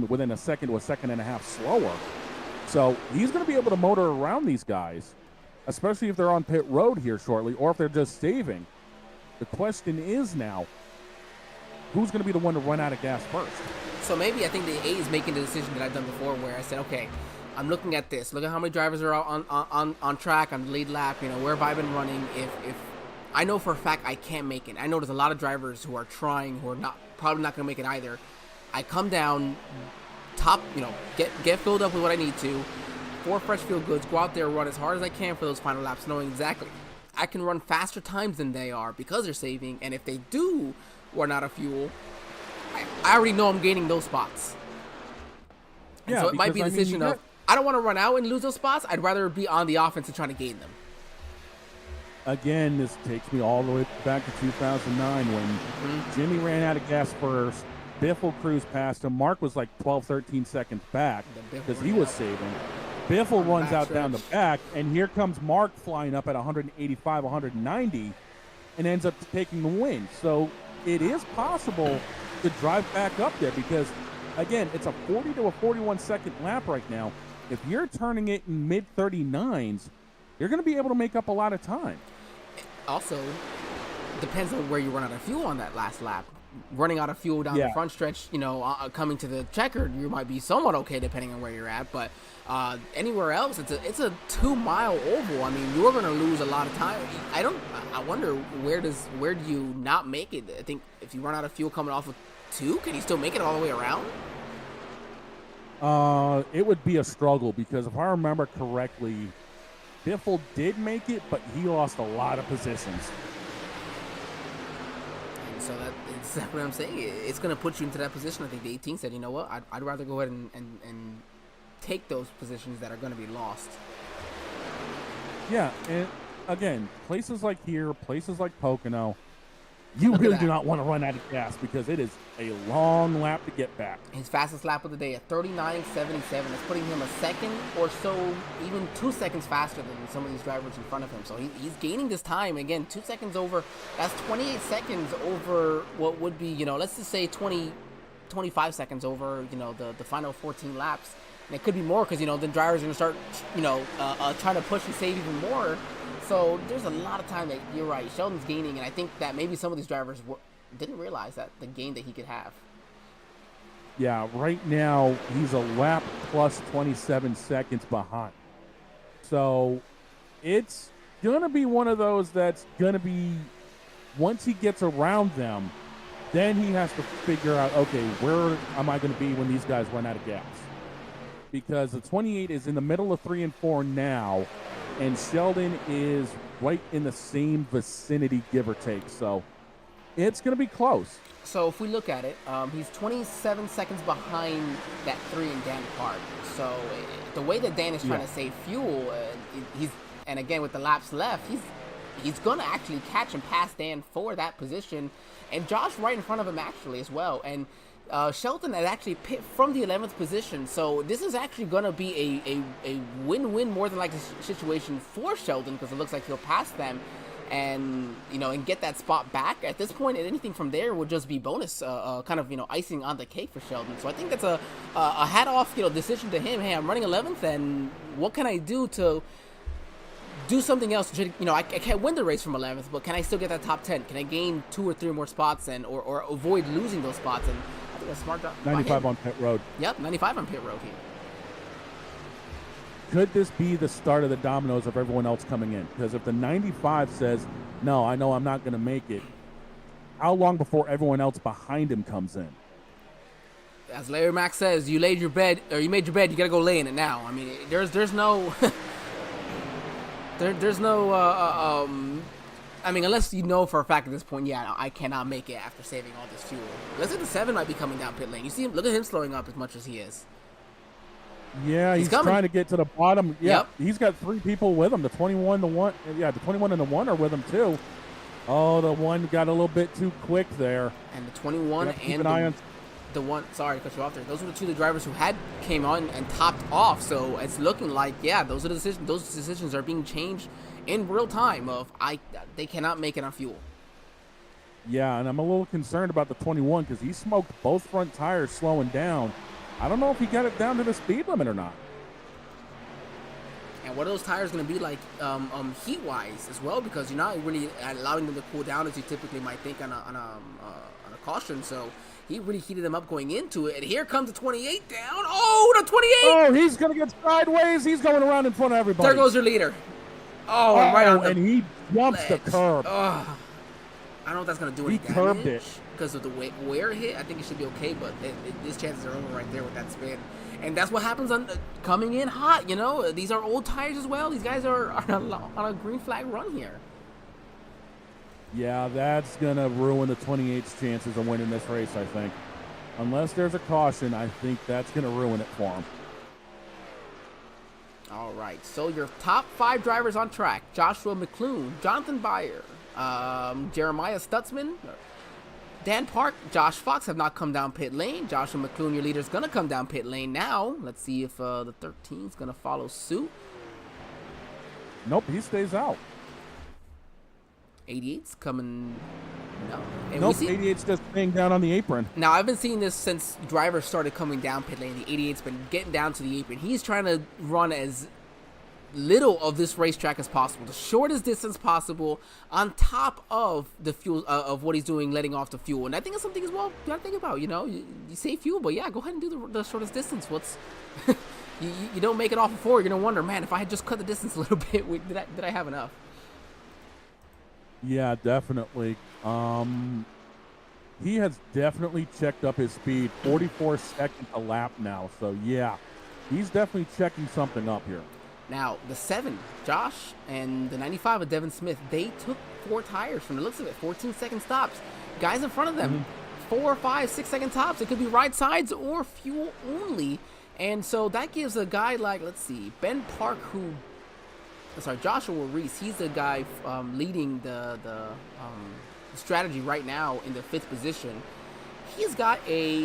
within a second to a second and a half slower. So he's going to be able to motor around these guys, especially if they're on pit road here shortly, or if they're just saving. The question is now, who's going to be the one to run out of gas first? So maybe I think the A is making the decision that I've done before, where I said, okay, I'm looking at this. Look at how many drivers are out on track on the lead lap. Where have I been running? If I know for a fact I can't make it. I know there's a lot of drivers who are trying, who are probably not going to make it either. I come down, get filled up with what I need to, 4 fresh fuel goods, go out there, run as hard as I can for those final laps, knowing exactly I can run faster times than they are because they're saving. And if they do run out of fuel, I already know I'm gaining those spots. And so it might be a decision of, I don't want to run out and lose those spots. I'd rather be on the offense and trying to gain them. Again, this takes me all the way back to 2009 when Jimmy ran out of gas first. Biffle cruised past him. Mark was like 12, 13 seconds back because he was saving. Biffle runs out down the back, and here comes Mark flying up at 185, 190, and ends up taking the win. So it is possible to drive back up there because, again, it's a 40 to a 41-second lap right now. If you're turning it in mid-39s, you're going to be able to make up a lot of time. Also, depends on where you run out of fuel on that last lap. Running out of fuel down the front stretch, coming to the checkered, you might be somewhat okay depending on where you're at. But anywhere else, it's a 2-mile oval. I mean, you're going to lose a lot of time. I wonder where do you not make it? I think if you run out of fuel coming off of 2, can you still make it all the way around? It would be a struggle because if I remember correctly, Biffle did make it, but he lost a lot of positions. And so that's exactly what I'm saying. It's going to put you into that position. I think the 18 said, you know what, I'd rather go ahead and take those positions that are going to be lost. Yeah, and again, places like here, places like Pocono, you really do not want to run out of gas because it is a long lap to get back. His fastest lap of the day at 39.77. That's putting him a second or so, even 2 seconds faster than some of these drivers in front of him. So he's gaining this time. Again, 2 seconds over. That's 28 seconds over what would be, let's just say 25 seconds over, the final 14 laps. And it could be more because, the drivers are going to start, trying to push and save even more. So there's a lot of time that you're right. Sheldon's gaining, and I think that maybe some of these drivers didn't realize that the gain that he could have. Yeah, right now he's a lap plus 27 seconds behind. So it's going to be one of those that's going to be, once he gets around them, then he has to figure out, okay, where am I going to be when these guys run out of gas? Because the 28 is in the middle of 3 and 4 now, and Sheldon is right in the same vicinity, give or take. So it's going to be close. So if we look at it, he's 27 seconds behind that 3 in Dan Park. So the way that Dan is trying to save fuel, and again with the laps left, he's going to actually catch and pass Dan for that position, and Josh right in front of him actually as well. And Sheldon had actually pit from the 11th position, so this is actually going to be a win-win more than likely situation for Sheldon, because it looks like he'll pass them and get that spot back. At this point, anything from there would just be bonus, kind of icing on the cake for Sheldon. So I think that's a hat off decision to him. Hey, I'm running 11th, and what can I do to do something else? I can't win the race from 11th, but can I still get that top 10? Can I gain 2 or 3 more spots or avoid losing those spots? And I think that's smart. 95 on pit road. Yep, 95 on pit road here. Could this be the start of the dominoes of everyone else coming in? Because if the 95 says, no, I know I'm not going to make it, how long before everyone else behind him comes in? As Larry Mack says, you made your bed, you got to go lay in it now. I mean, there's no... there's no... I mean, unless you know for a fact at this point, yeah, I cannot make it after saving all this fuel. Let's say the 7 might be coming down pit lane. You see him, look at him slowing up as much as he is. Yeah, he's trying to get to the bottom. Yeah, He's got 3 people with him. The 21, the 1. Yeah, the 21 and the 1 are with him too. Oh, the 1 got a little bit too quick there. And the 21 and the 1. Sorry to cut you off there. Those were the 2 of the drivers who came on and topped off. So it's looking like, yeah, those are the decisions. Those decisions are being changed in real time. They cannot make it on fuel. Yeah, and I'm a little concerned about the 21 because he smoked both front tires slowing down. I don't know if he got it down to the speed limit or not. And what are those tires going to be like heat-wise as well? Because you're not really allowing them to cool down as you typically might think on a caution. So he really heated them up going into it. And here comes the 28 down. Oh, the 28! Oh, he's going to get sideways. He's going around in front of everybody. There goes your leader. Oh, right on the and he jumps the curb. I don't know if that's going to do any damage. He curbed it. Because of the way where it hit, I think it should be okay, but his chances are over right there with that spin. And that's what happens on coming in hot, These are old tires as well. These guys are on a green flag run here. Yeah, that's going to ruin the 28's chances of winning this race, I think. Unless there's a caution, I think that's going to ruin it for him. All right, so your top 5 drivers on track: Joshua McClune, Jonathan Byer, Jeremiah Stutzman, Dan Park, Josh Fox have not come down pit lane. Joshua McClune, your leader, is going to come down pit lane now. Let's see if the 13 is going to follow suit. Nope, he stays out. 88's coming. No. And nope, 88's just staying down on the apron. Now, I've been seeing this since drivers started coming down pit lane. The 88's been getting down to the apron. He's trying to run as little of this racetrack as possible, the shortest distance possible, on top of the fuel of what he's doing, letting off the fuel. And I think it's something as well you gotta think about. You save fuel, but yeah, go ahead and do the shortest distance. What's you don't make it off of 4, you're gonna wonder, man, if I had just cut the distance a little bit, did I have enough? Yeah, definitely. He has definitely checked up his speed. 44 seconds a lap now. So yeah, he's definitely checking something up here. Now, the 7, Josh, and the 95 of Devin Smith, they took 4 tires from the looks of it, 14-second stops. Guys in front of them, 4, 5, 6-second tops. It could be right sides or fuel only. And so that gives a guy like, let's see, Ben Park, Joshua Reese, he's the guy leading the strategy right now in the 5th position. He's got a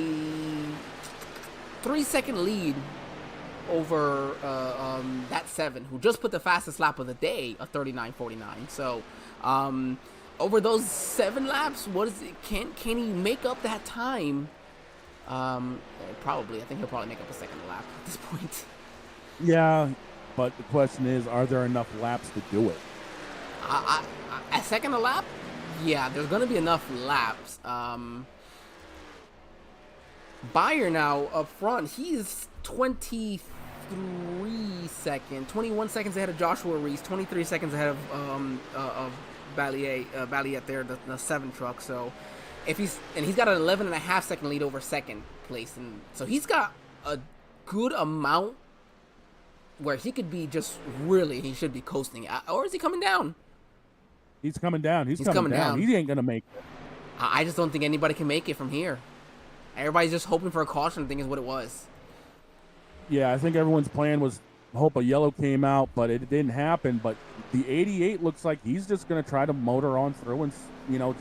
3-second lead over that 7, who just put the fastest lap of the day, a 39.49. So over those 7 laps, what is it? Can he make up that time? Probably. I think he'll probably make up a second lap at this point. Yeah, but the question is, are there enough laps to do it? A second a lap? Yeah, there's going to be enough laps. Bayer now up front, he's 21 seconds ahead of Joshua Reese, 23 seconds ahead of Balliet there, the 7 truck. So he's got an 11.5 second lead over second place, and so he's got a good amount where he could be he should be coasting. Or is he coming down? He's coming down. He's coming down. He ain't gonna make it. I just don't think anybody can make it from here. Everybody's just hoping for a caution, I think is what it was. Yeah, I think everyone's plan was hope a yellow came out, but it didn't happen. But the 88 looks like he's just going to try to motor on through and,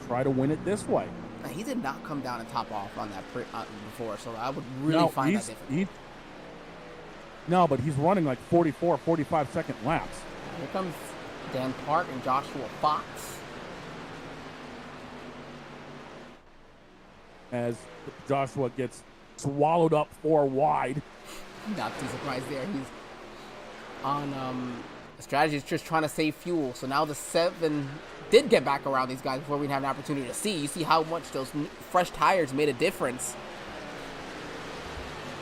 try to win it this way. He did not come down and top off on that before, so I would really find that different. No, but he's running like 44, 45-second laps. Here comes Dan Park and Joshua Fox. As Joshua gets swallowed up 4 wide. Not too surprised there. He's on strategy is just trying to save fuel. So now the 7 did get back around these guys before we have an opportunity to see. You see how much those fresh tires made a difference.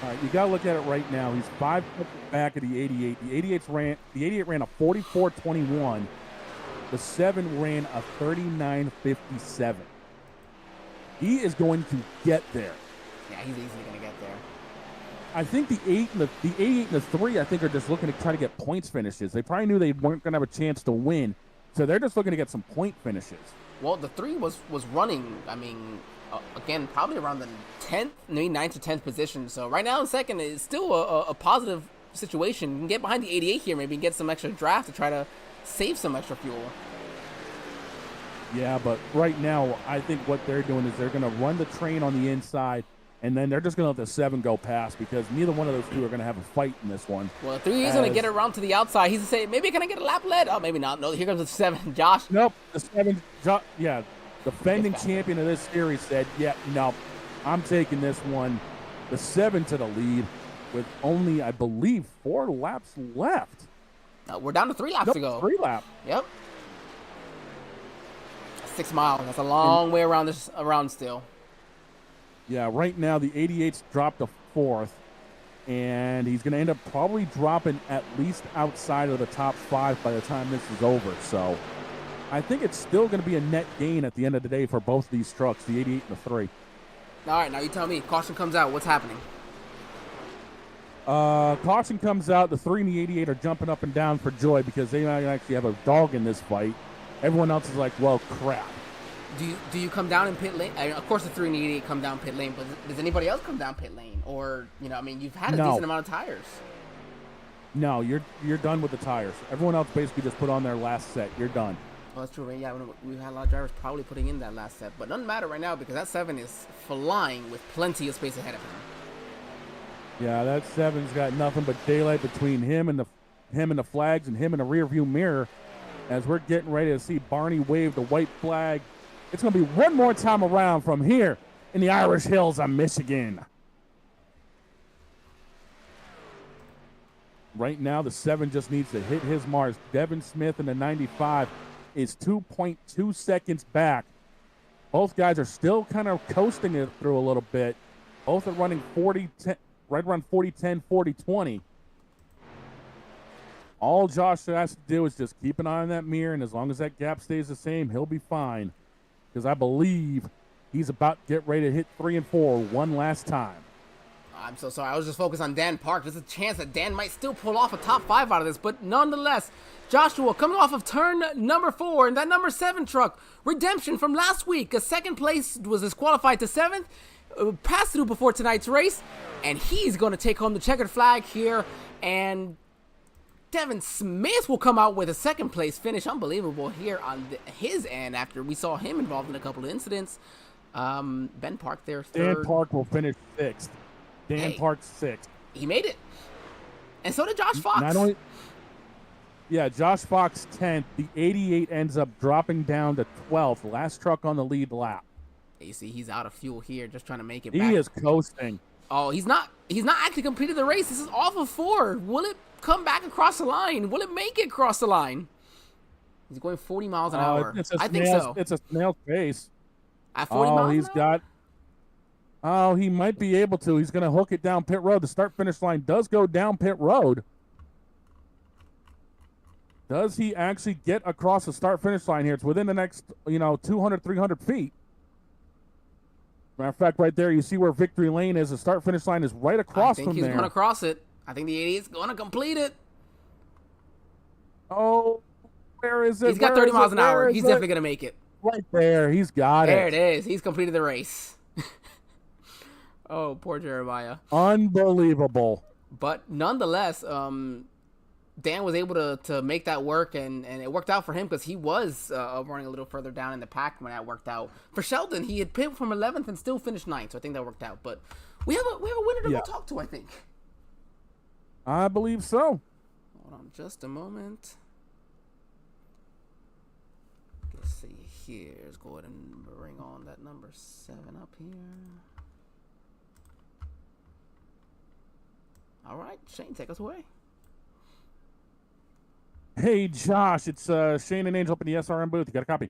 All right, you got to look at it right now. He's 5 seconds back of the 88. The 88 ran a 44.21. The 7 ran a 39.57. He is going to get there. Yeah, he's easily going to get there. I think the 88 and the 3, I think, are just looking to try to get points finishes. They probably knew they weren't going to have a chance to win, so they're just looking to get some point finishes. Well, the 3 was running, again, probably around the 10th, maybe 9th or 10th position. So right now in second is still a positive situation. You can get behind the 88 here, maybe get some extra draft to try to save some extra fuel. Yeah, but right now, I think what they're doing is they're going to run the train on the inside, and then they're just going to let the 7 go past because neither one of those two are going to have a fight in this one. Well, the 3 is going to get around to the outside. He's going to say, maybe can I get a lap lead? Oh, maybe not. No, here comes the 7. Josh. Nope, the 7, defending champion of this series said, yeah, no, I'm taking this one. The 7 to the lead with only, I believe, 4 laps left. We're down to 3 laps to go. 3 laps. Yep. 6 miles. That's a long way around still. Yeah, right now the 88's dropped to 4th, and he's going to end up probably dropping at least outside of the top 5 by the time this is over. So I think it's still going to be a net gain at the end of the day for both of these trucks, the 88 and the 3. All right, now you tell me. Caution comes out. What's happening? Caution comes out. The 3 and the 88 are jumping up and down for joy because they might actually have a dog in this fight. Everyone else is like, well, crap. Do you come down in pit lane? Of course, the 3 and the 88 come down pit lane, but does anybody else come down pit lane? Or, you've had a decent amount of tires. No, you're done with the tires. Everyone else basically just put on their last set. You're done. Well, that's true. Yeah, we've had a lot of drivers probably putting in that last set, but it doesn't matter right now because that 7 is flying with plenty of space ahead of him. Yeah, that 7's got nothing but daylight between him and the flags and him in the rearview mirror. As we're getting ready to see Barney wave the white flag. It's going to be one more time around from here in the Irish Hills of Michigan. Right now, the 7 just needs to hit his marks. Devin Smith in the 95 is 2.2 seconds back. Both guys are still kind of coasting it through a little bit. Both are running 40-10, right around 40-10, 40-20. All Josh has to do is just keep an eye on that mirror, and as long as that gap stays the same, he'll be fine. Because I believe he's about to get ready to hit 3 and 4 one last time. I'm so sorry. I was just focused on Dan Park. There's a chance that Dan might still pull off a top 5 out of this, but nonetheless, Joshua coming off of turn number 4 in that number 7 truck. Redemption from last week. A second place was disqualified to 7th. Passed through before tonight's race, and he's going to take home the checkered flag here, and Devin Smith will come out with a second place finish. Unbelievable here on his end after we saw him involved in a couple of incidents. Ben Park there, 3rd. Dan Park will finish 6th. Park 6th. He made it. And so did Josh Fox. Josh Fox 10th. The 88 ends up dropping down to 12th. Last truck on the lead lap. You see, he's out of fuel here, just trying to make it back. He is coasting. Oh, he's not actually completed the race. This is off of 4. Will it come back across the line? Will it make it across the line? He's going 40 miles an hour. It's a I think snail's, so. it's a snail's pace. At 40 Oh, miles he's an hour? got. Oh, he might be able to. He's going to hook it down pit road. The start finish line does go down pit road. Does he actually get across the start finish line here? It's within the next, 200, 300 feet. Matter of fact, right there, you see where victory lane is. The start finish line is right across I from think he's there. going to cross it. I think the 80 is going to complete it. Oh, where is it? He's got Where 30 is miles it? an hour. Where is He's it? definitely going to make it. Right there. He's got There it. it is. He's completed the race. Oh, poor Jeremiah. Unbelievable. But nonetheless, Dan was able to make that work, and it worked out for him because he was running a little further down in the pack when that worked out. For Sheldon, he had picked from 11th and still finished 9th, so I think that worked out. But we have a winner to go talk to, I think. I believe so. Hold on just a moment. Let's see here. Let's go ahead and bring on that number 7 up here. All right, Shane, take us away. Hey, Josh, it's Shane and Angel up in the SRM booth. You got a copy?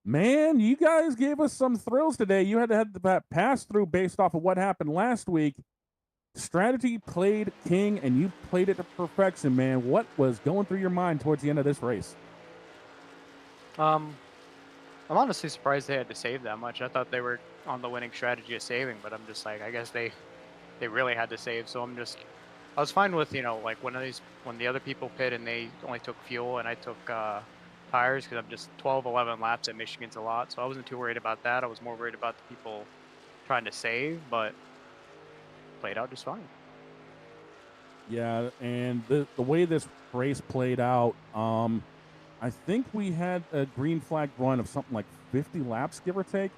Man, you guys gave us some thrills today. You had to have that pass through based off of what happened last week. Strategy played king, and you played it to perfection, man. What was going through your mind towards the end of this race? I'm honestly surprised they had to save that much. I thought they were on the winning strategy of saving, but I'm just like, I guess they really had to save. So I was fine with, like when the other people pit and they only took fuel and I took tires, because I'm just 12, 11 laps at Michigan's a lot. So I wasn't too worried about that. I was more worried about the people trying to save, but played out just fine. Yeah, and the way this race played out, I think we had a green flag run of something like 50 laps, give or take.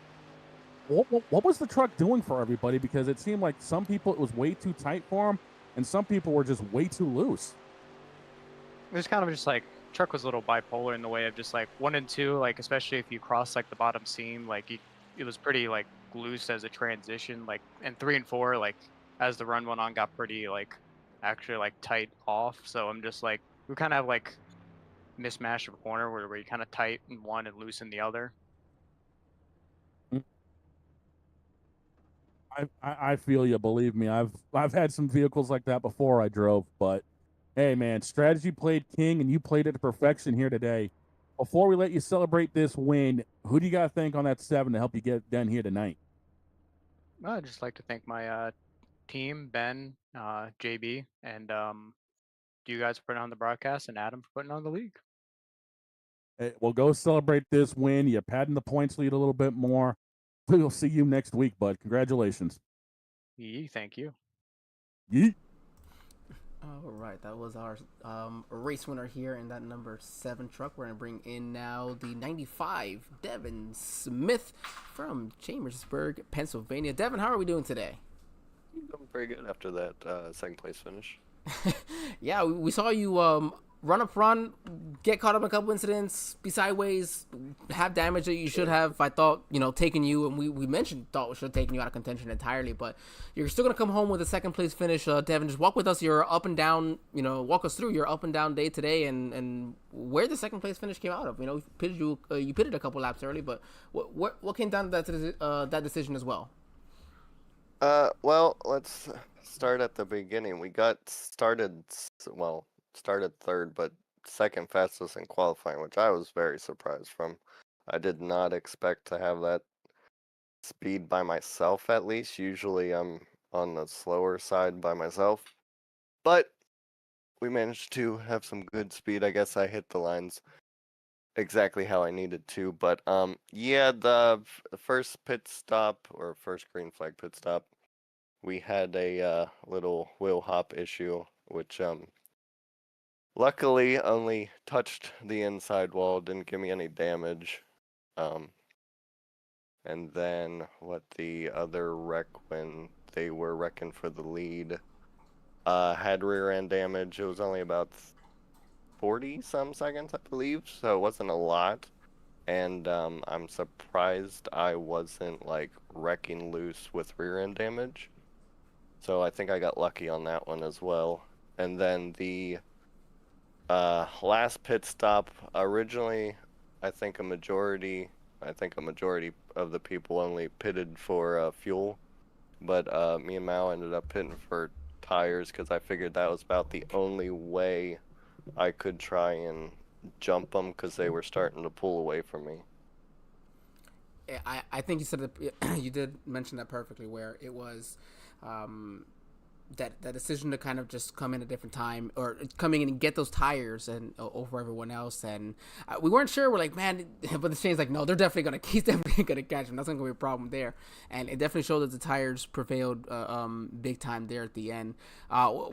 What was the truck doing for everybody? Because it seemed like some people, it was way too tight for them, and some people were just way too loose. It was kind of just like, truck was a little bipolar in the way of just like 1 and 2, like especially if you cross like the bottom seam, like it was pretty like loose as a transition, like, and 3 and 4, like as the run went on, got pretty like actually like tight off. So I'm just like, we kind of have like mismatch of a corner where you kind of tight in one and loose in the other. I feel you. Believe me, I've had some vehicles like that before I drove. But hey, man, strategy played king, and you played it to perfection here today. Before we let you celebrate this win, who do you got to thank on that 7 to help you get done here tonight? I'd just like to thank my team, Ben, JB, and you guys for putting on the broadcast, and Adam for putting on the league. Hey, well, go celebrate this win. You're padding the points lead a little bit more. We'll see you next week, bud. Congratulations. Thank you. Yeet. All right, that was our race winner here in that number 7 truck. We're going to bring in now the 95, Devin Smith from Chambersburg, Pennsylvania. Devin, how are we doing today? I'm pretty good after that second place finish. Yeah, we saw you run, get caught up in a couple incidents, be sideways, have damage that you should have. I thought, taking you, and we mentioned thought we should have taken you out of contention entirely, but you're still going to come home with a second place finish. Devin, just walk with us your up and down, walk us through your up and down day today and where the second place finish came out of. You pitted a couple laps early, but what came down to that decision as well? Well, let's start at the beginning. We got started third, but second fastest in qualifying, which I was very surprised from. I did not expect to have that speed by myself, at least. Usually I'm on the slower side by myself. But we managed to have some good speed. I guess I hit the lines exactly how I needed to. But yeah, the first pit stop, or first green flag pit stop, we had a little wheel hop issue, which luckily only touched the inside wall, didn't give me any damage. And then the other wreck, when they were wrecking for the lead, had rear end damage. It was only about 40 some seconds, I believe, so it wasn't a lot. And I'm surprised I wasn't like wrecking loose with rear end damage. So I think I got lucky on that one as well. And then the Last pit stop, originally, I think a majority of the people only pitted for fuel, but me and Mao ended up pitting for tires because I figured that was about the only way I could try and jump them because they were starting to pull away from me. I think you said that you did mention that perfectly, where it was that decision to kind of just come in a different time or coming in and get those tires and over everyone else, and we weren't sure. We're like, man, but the Shane's like, no, he's definitely gonna catch him. That's not gonna be a problem there, and it definitely showed that the tires prevailed big time there at the end.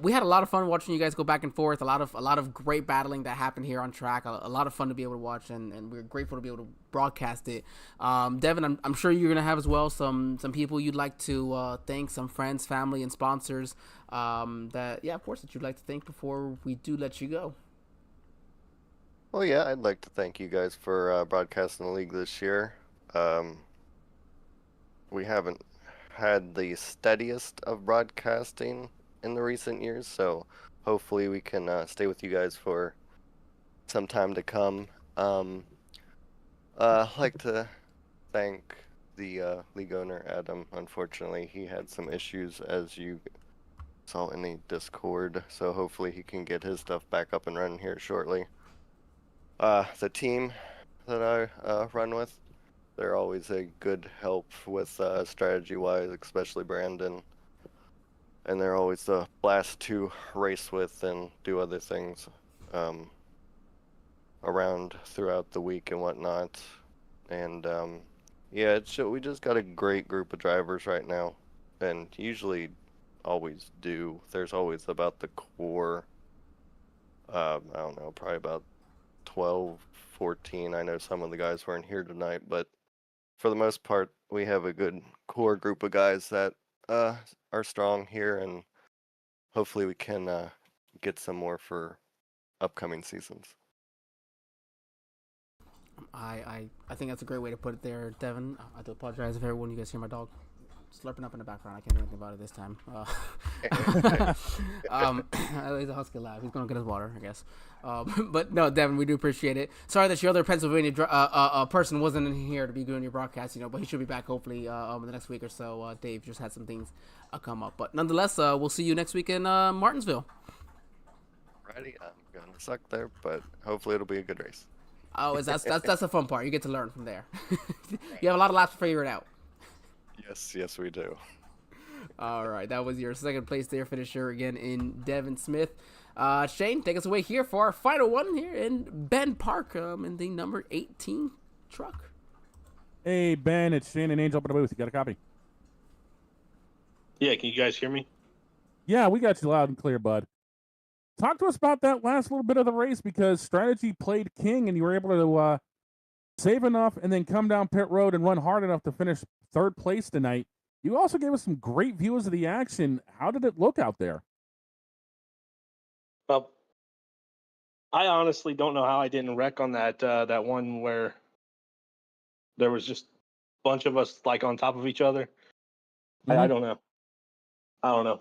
We had a lot of fun watching you guys go back and forth. A lot of great battling that happened here on track. A lot of fun to be able to watch, and we're grateful to be able to broadcast it. Devin, I'm sure you're gonna have as well some people you'd like to thank, some friends, family, and sponsors that of course that you'd like to thank before we do let you go. Well, yeah, I'd like to thank you guys for broadcasting the league this year. We haven't had the steadiest of broadcasting in the recent years, so hopefully we can stay with you guys for some time to come. I'd like to thank the league owner, Adam. Unfortunately, he had some issues, as you saw in the Discord, so hopefully he can get his stuff back up and running here shortly. The team that I run with, they're always a good help with strategy-wise, especially Brandon. And they're always a blast to race with and do other things around throughout the week and whatnot. And we just got a great group of drivers right now, and usually always do. There's always about the core, I don't know, probably about 12, 14. I know some of the guys weren't here tonight, but for the most part, we have a good core group of guys that are strong here, and hopefully we can get some more for upcoming seasons. I think that's a great way to put it there, Devin. I do apologize if everyone you guys hear my dog slurping up in the background. I can't do anything about it this time. He's a husky lab. He's gonna get his water, I guess. But no, Devin, we do appreciate it. Sorry that your other Pennsylvania person wasn't in here to be doing your broadcast, but he should be back hopefully in the next week or so. Dave just had some things come up, but nonetheless, we'll see you next week in Martinsville. Alrighty, I'm gonna suck there, but hopefully it'll be a good race. Oh, that's the fun part. You get to learn from there. You have a lot of laps to figure it out. Yes, we do. All right, that was your second place there finisher again in Devin Smith. Shane, take us away here for our final one here in Ben Park in the number 18 truck. Hey, Ben, it's Shane and Angel up in the booth. You got a copy? Yeah, can you guys hear me? Yeah, we got you loud and clear, bud. Talk to us about that last little bit of the race, because strategy played king and you were able to save enough and then come down pit road and run hard enough to finish third place tonight. You also gave us some great views of the action. How did it look out there? Well, I honestly don't know how I didn't wreck on that one where there was just a bunch of us like on top of each other. Mm-hmm. I don't know.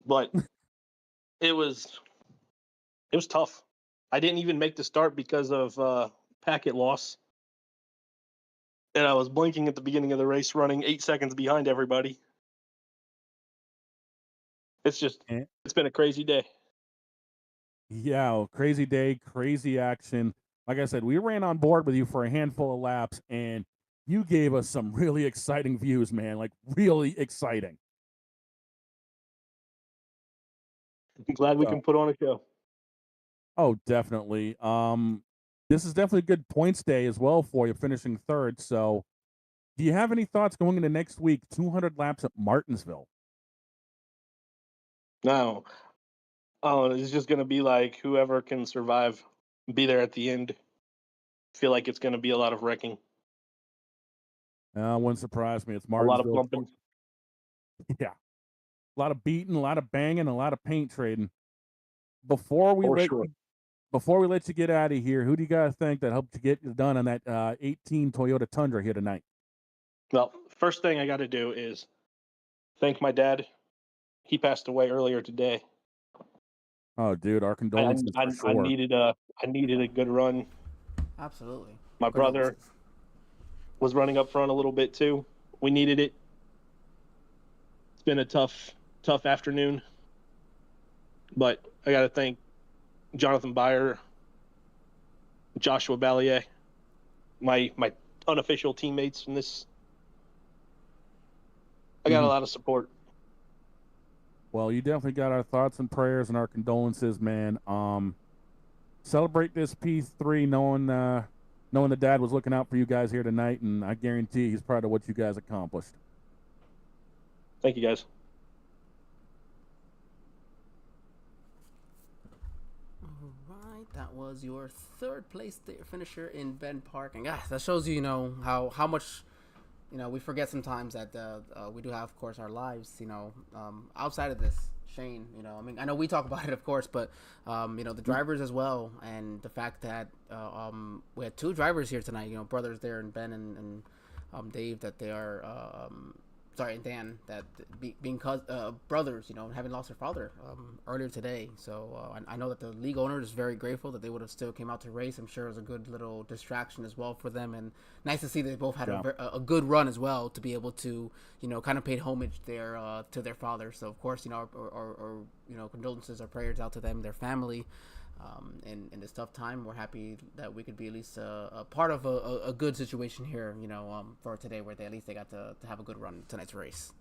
But it was tough. I didn't even make the start because of packet loss. And I was blinking at the beginning of the race, running 8 seconds behind everybody. It's been a crazy day. Yeah, crazy day, crazy action. Like I said, we ran on board with you for a handful of laps, and you gave us some really exciting views, man. Like, really exciting. I'm glad we can put on a show. Oh, definitely. This is definitely a good points day as well for you, finishing third. So, do you have any thoughts going into next week? 200 laps at Martinsville. No. Oh, it's just going to be like whoever can survive, be there at the end. Feel like it's going to be a lot of wrecking. Wouldn't surprise me. It's A Martinsville. lot of bumping. Yeah. A lot of beating, a lot of banging, a lot of paint trading. Before we let you get out of here, who do you guys think that helped you get done on that 18 Toyota Tundra here tonight? Well, first thing I got to do is thank my dad. He passed away earlier today. Oh, dude, our condolences for I sure. needed a good run. Absolutely. My brother Condolences. was running up front a little bit too. We needed it. It's been a tough afternoon, but I got to thank Jonathan Byer, Joshua Ballier, my unofficial teammates in this. I got a lot of support. Well, you definitely got our thoughts and prayers and our condolences, man. Celebrate this P3 knowing the dad was looking out for you guys here tonight, and I guarantee he's proud of what you guys accomplished. Thank you, guys. Right, that was your third place finisher in Ben Park, and that shows you, how much, we forget sometimes that we do have, of course, our lives, outside of this. Shane, I know we talk about it, of course, but the drivers as well, and the fact that we had two drivers here tonight, brothers there, and Ben and Dave, that they are and Dan, that being brothers, having lost their father earlier today. So I know that the league owner is very grateful that they would have still came out to race. I'm sure it was a good little distraction as well for them, and nice to see they both had a good run as well, to be able to kind of paid homage there to their father. So of course, our condolences, our prayers out to them, their family. In this tough time, we're happy that we could be at least a part of a good situation here, for today, where at least they got to have a good run in tonight's race.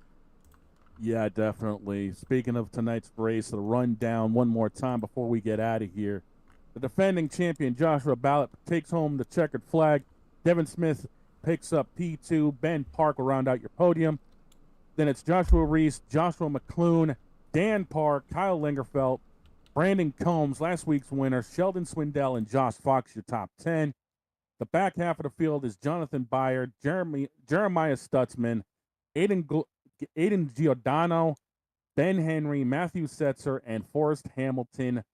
Yeah, definitely. Speaking of tonight's race, the rundown one more time before we get out of here. The defending champion, Joshua Ballot, takes home the checkered flag. Devin Smith picks up P2. Ben Park will round out your podium. Then it's Joshua Reese, Joshua McClune, Dan Park, Kyle Lingerfeld, Brandon Combs, last week's winner, Sheldon Swindell, and Josh Fox, your top 10. The back half of the field is Jonathan Byer, Jeremiah Stutzman, Aiden Giordano, Ben Henry, Matthew Setzer, and Forrest Hamilton,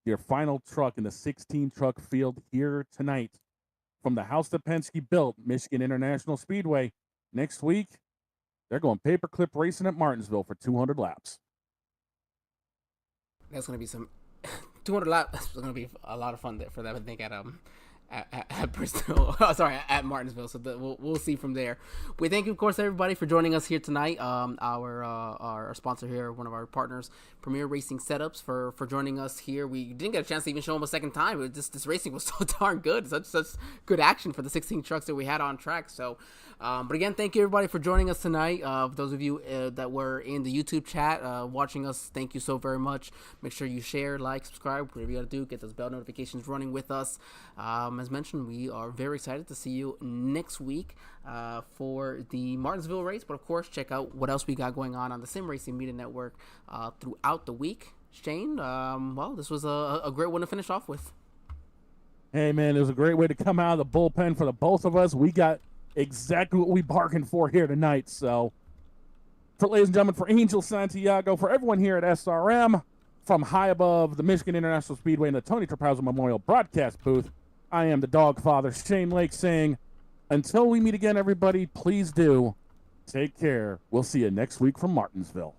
your final truck in the 16-truck field here tonight. From the house that Penske built, Michigan International Speedway, next week, they're going paperclip racing at Martinsville for 200 laps. That's going to be some 200 laps. That's going to be a lot of fun there for them, I think, at Bristol. At Martinsville. So we'll see from there. We thank you, of course, everybody for joining us here tonight. Our sponsor here, one of our partners, Premier Racing Setups, for joining us here. We didn't get a chance to even show them a second time. This racing was so darn good. Such good action for the 16 trucks that we had on track. So, but again, thank you everybody for joining us tonight. Those of you that were in the YouTube chat watching us, thank you so very much. Make sure you share, like, subscribe, whatever you got to do. Get those bell notifications running with us. As mentioned, we are very excited to see you next week for the Martinsville race. But of course, check out what else we got going on the Sim Racing Media Network throughout the week. Shane, well, this was a great one to finish off with. Hey, man, it was a great way to come out of the bullpen for the both of us. We got exactly what we bargained for here tonight. So, ladies and gentlemen, for Angel Santiago, for everyone here at SRM, from high above the Michigan International Speedway and the Tony Trapazzo Memorial Broadcast Booth, I am the dog father, Shane Lake, saying, until we meet again, everybody, please do take care. We'll see you next week from Martinsville.